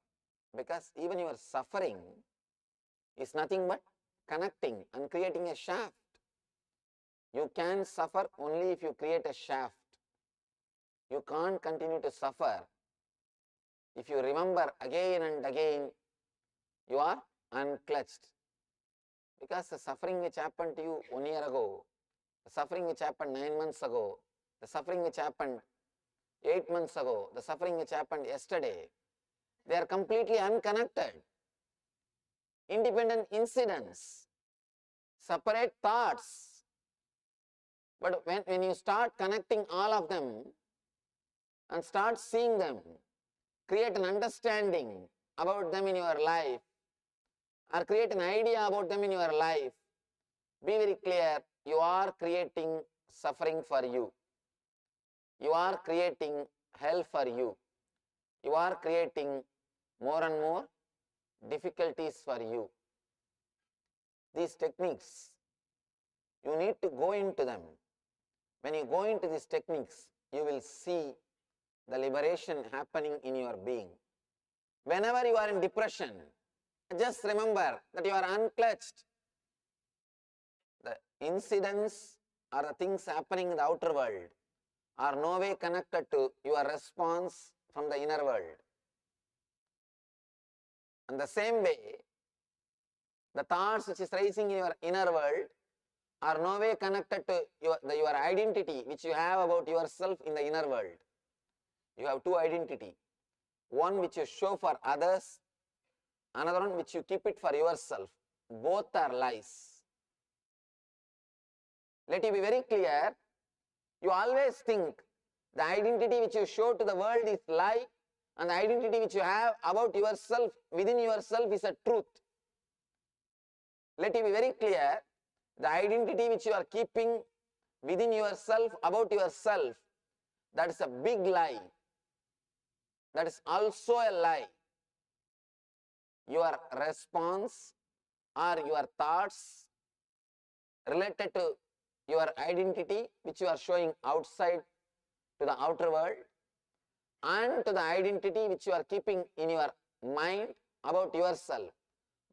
Speaker 5: Because even your suffering is nothing but connecting and creating a shaft. You can suffer only if you create a shaft. You can't continue to suffer if you remember again and again you are unclutched. Because the suffering which happened to you 1 year ago, the suffering which happened 9 months ago, the suffering which happened 8 months ago, the suffering which happened yesterday, they are completely unconnected. Independent incidents, separate thoughts. But when you start connecting all of them and start seeing them, create an understanding about them in your life, or create an idea about them in your life, be very clear, you are creating suffering for you. You are creating hell for you. You are creating more and more difficulties for you. These techniques, you need to go into them. When you go into these techniques, you will see the liberation happening in your being. Whenever you are in depression, just remember that you are unclutched. The incidents or the things happening in the outer world are no way connected to your response from the inner world. And the same way, the thoughts which is rising in your inner world are no way connected to your identity which you have about yourself in the inner world. You have two identities. One which you show for others, another one which you keep it for yourself. Both are lies. Let you be very clear, you always think the identity which you show to the world is lie, and the identity which you have about yourself, within yourself, is a truth. Let you be very clear, the identity which you are keeping within yourself, about yourself, that is a big lie. That is also a lie. Your response or your thoughts related to your identity which you are showing outside to the outer world, and to the identity which you are keeping in your mind about yourself,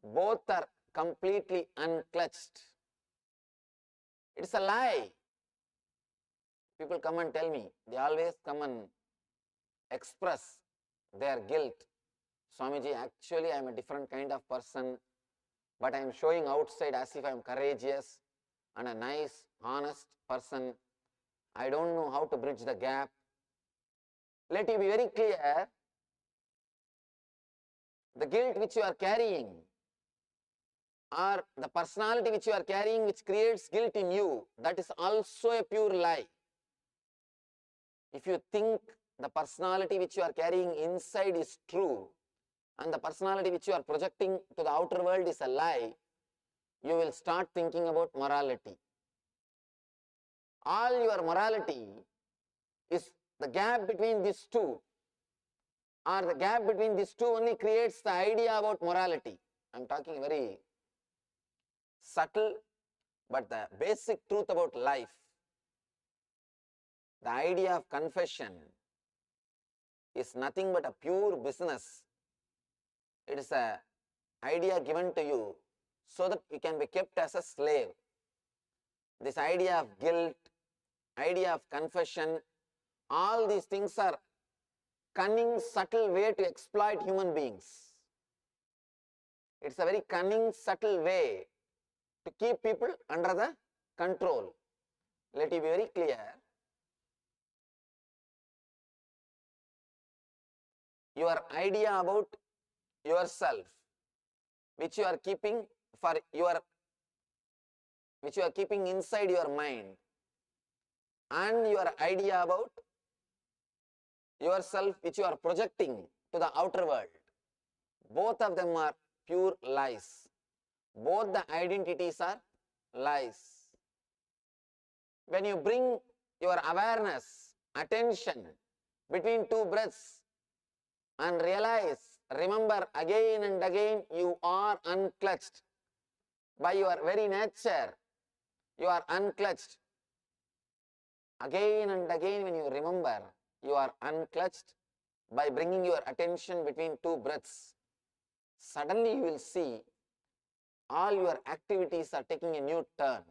Speaker 5: both are completely unclutched. It's a lie. People come and tell me, they always come and express their guilt. Swamiji, actually I am a different kind of person, but I am showing outside as if I am courageous and a nice, honest person. I don't know how to bridge the gap. Let you be very clear, the guilt which you are carrying, or the personality which you are carrying which creates guilt in you, that is also a pure lie. If you think the personality which you are carrying inside is true, and the personality which you are projecting to the outer world is a lie, you will start thinking about morality. All your morality is the gap between these two, or the gap between these two only creates the idea about morality. I am talking very subtle, but the basic truth about life. The idea of confession, is nothing but a pure business. It is an idea given to you so that you can be kept as a slave. This idea of guilt, idea of confession, all these things are cunning, subtle way to exploit human beings. It's a very cunning, subtle way to keep people under the control. Let it be very clear. Your idea about yourself, which you are keeping inside your mind, and your idea about yourself which you are projecting to the outer world, both of them are pure lies. Both the identities are lies. When you bring your awareness, attention between two breaths and remember again and again, you are unclutched. By your very nature, you are unclutched. Again and again when you remember, you are unclutched by bringing your attention between two breaths. Suddenly you will see all your activities are taking a new turn.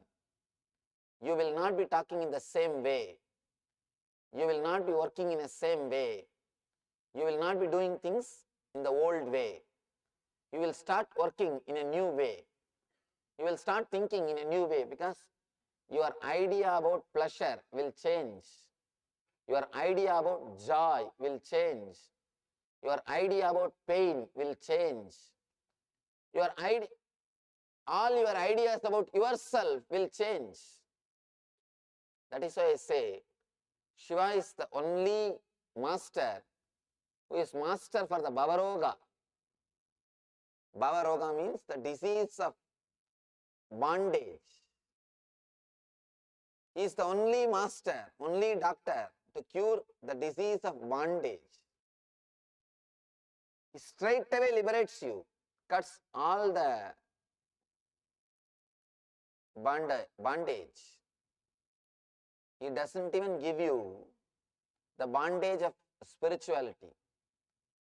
Speaker 5: You will not be talking in the same way. You will not be working in the same way. You will not be doing things in the old way. You will start working in a new way. You will start thinking in a new way because your idea about pleasure will change. Your idea about joy will change. Your idea about pain will change. All your ideas about yourself will change. That is why I say Shiva is the only master who is master for the Bhavaroga. Bhavaroga means the disease of bondage. He is the only master, only doctor to cure the disease of bondage. He straight away liberates you, cuts all the bondage. He doesn't even give you the bondage of spirituality.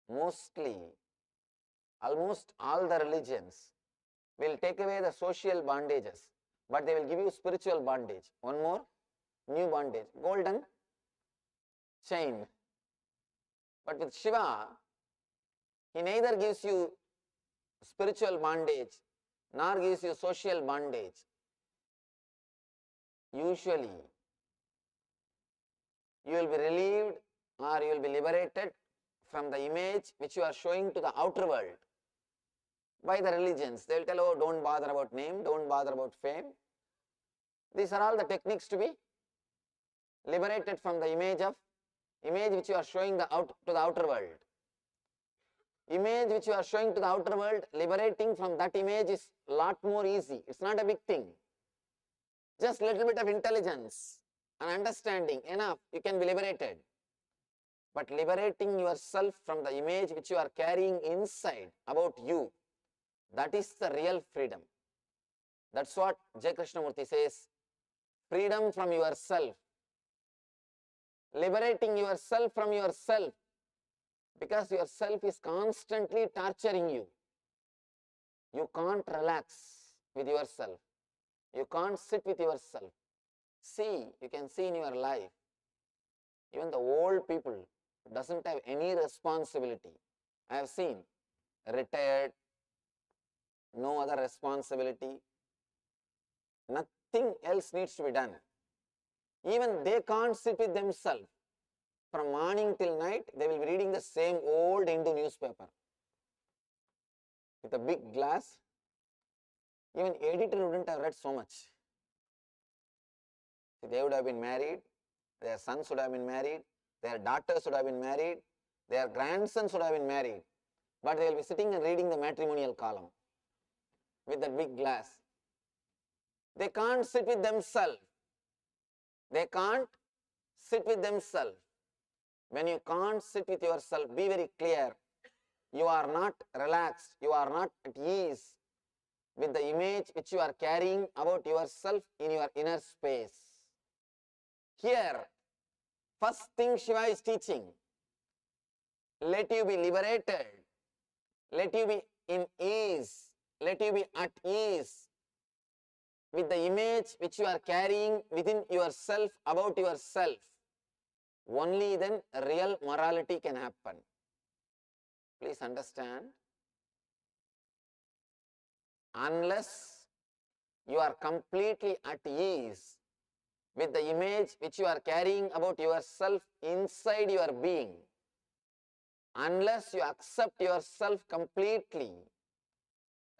Speaker 5: Mostly, almost all the religions will take away the social bondages, but they will give you spiritual bondage. One more new bondage, golden chain. But with Shiva, he neither gives you spiritual bondage nor gives you social bondage. Usually, you will be relieved or you will be liberated from the image which you are showing to the outer world by the religions. They will tell, oh, don't bother about name, don't bother about fame. These are all the techniques to be liberated from the image which you are showing to the outer world. Image which you are showing to the outer world, liberating from that image is a lot more easy. It's not a big thing. Just a little bit of intelligence and understanding, enough, you can be liberated. But liberating yourself from the image which you are carrying inside about you, that is the real freedom. That's what J. Krishnamurti says, freedom from yourself. Liberating yourself from yourself, because yourself is constantly torturing you. You can't relax with yourself. You can't sit with yourself. See, you can see in your life, even the old people doesn't have any responsibility. I have seen retired, no other responsibility, nothing else needs to be done. Even they can't sit with themselves. From morning till night, they will be reading the same old Hindu newspaper with a big glass. Even editor wouldn't have read so much. They would have been married, their sons would have been married, their daughters would have been married, their grandsons would have been married, but they will be sitting and reading the matrimonial column with that big glass. They can't sit with themselves. They can't sit with themselves. When you can't sit with yourself, be very clear. You are not relaxed. You are not at ease with the image which you are carrying about yourself in your inner space. Here, first thing Shiva is teaching, let you be liberated, let you be in ease, let you be at ease with the image which you are carrying within yourself about yourself. Only then real morality can happen. Please understand. Unless you are completely at ease with the image which you are carrying about yourself inside your being, unless you accept yourself completely,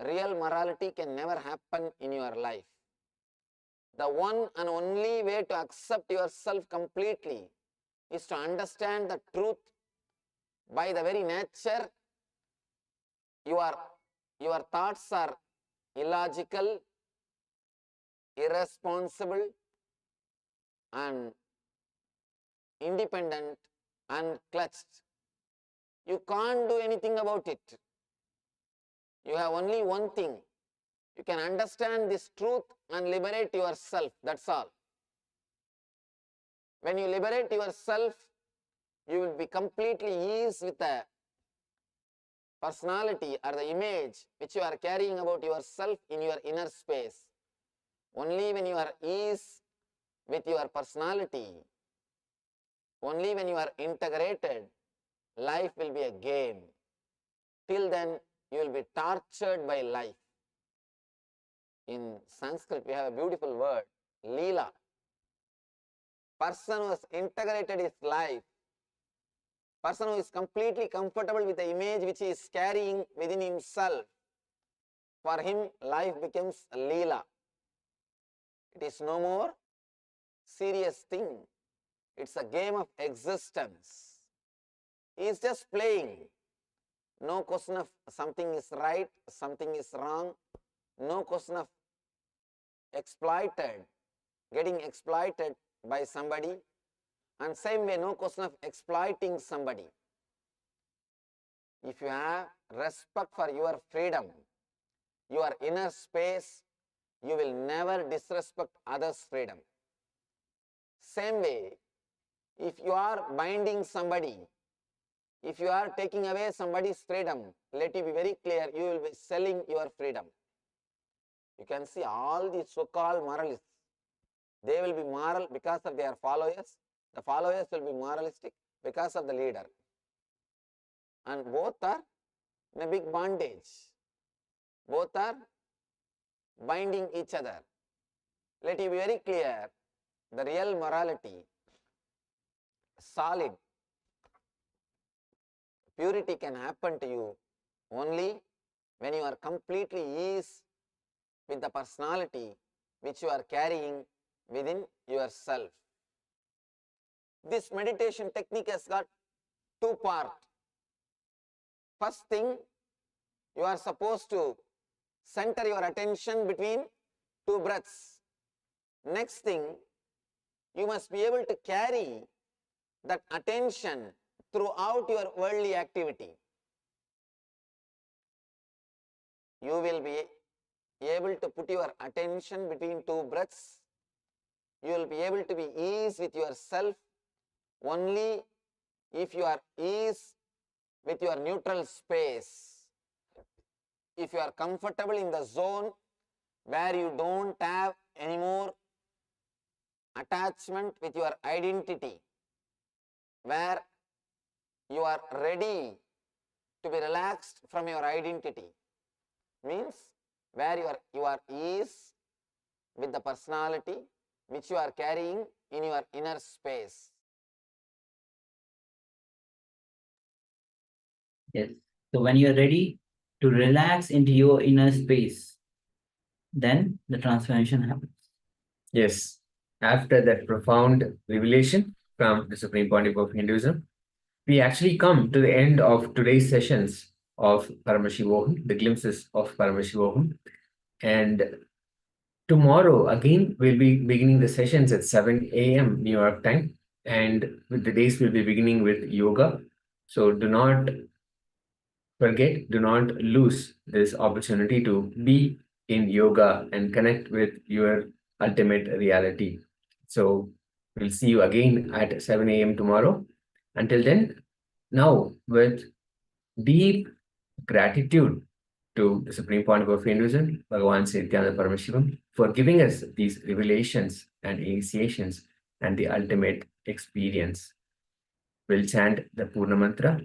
Speaker 5: real morality can never happen in your life. The one and only way to accept yourself completely is to understand the truth. By the very nature, your thoughts are illogical, irresponsible, and independent and clutched. You can't do anything about it. You have only one thing. You can understand this truth and liberate yourself. That's all. When you liberate yourself, you will be completely eased with the personality or the image which you are carrying about yourself in your inner space. Only when you are eased with your personality, only when you are integrated, life will be a game. Till then, you will be tortured by life. In Sanskrit, we have a beautiful word, Leela. Person who has integrated his life, person who is completely comfortable with the image which he is carrying within himself, for him life becomes Leela. It is no more serious thing. It's a game of existence. He is just playing. No question of something is right, something is wrong. No question of getting exploited by somebody. And same way, no question of exploiting somebody. If you have respect for your freedom, your inner space, you will never disrespect others' freedom. Same way, if you are binding somebody, if you are taking away somebody's freedom, let you be very clear, you will be selling your freedom. You can see all these so-called moralists, they will be moral because of their followers. The followers will be moralistic because of the leader. And both are in a big bondage. Both are binding each other. Let you be very clear, the real morality, solid purity can happen to you only when you are completely eased with the personality which you are carrying within yourself. This meditation technique has got two parts. First thing, you are supposed to center your attention between two breaths. Next thing, you must be able to carry that attention throughout your worldly activity. You will be able to put your attention between two breaths. You will be able to be eased with yourself only if you are eased with your neutral space. If you are comfortable in the zone where you don't have any more attachment with your identity, where you are ready to be relaxed from your identity, means where you are eased with the personality which you are carrying in your inner space.
Speaker 2: Yes. So when you're ready to relax into your inner space, then the transformation happens.
Speaker 6: Yes. After that profound revelation from the Supreme Pontiff of Hinduism, we actually come to the end of today's sessions of Paramashivoham, the glimpses of Paramashivoham. And tomorrow, again, we'll be beginning the sessions at 7 a.m. New York time. And the days will be beginning with yoga. So do not forget, do not lose this opportunity to be in yoga and connect with your ultimate reality. So we'll see you again at 7 a.m. tomorrow. Until then, Now, with deep gratitude to the Supreme Pontiff of Hinduism, Bhagavan Nithyananda Paramashivoham, for giving us these revelations and initiations and the ultimate experience. We'll chant the Purna Mantra.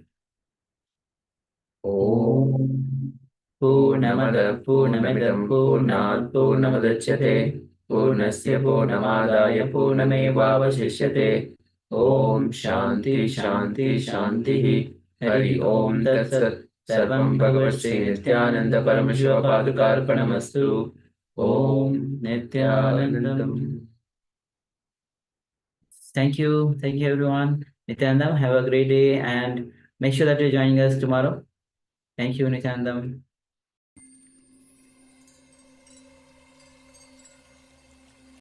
Speaker 6: Om Purnamada Purnamidam Purnat Purnamadachyate Purnasya Purnamadaya Purnamevavashishyate Om Shanti Shanti Shanti Hari Om Tat Sat Sarvam Bhagavat Sri Nithyananda Paramashiva Padukarpanamastu Om Nithyanandam.
Speaker 2: Thank you everyone. Nithyanandam, have a great day and make sure that you're joining us tomorrow. Thank you, Nithyanandam.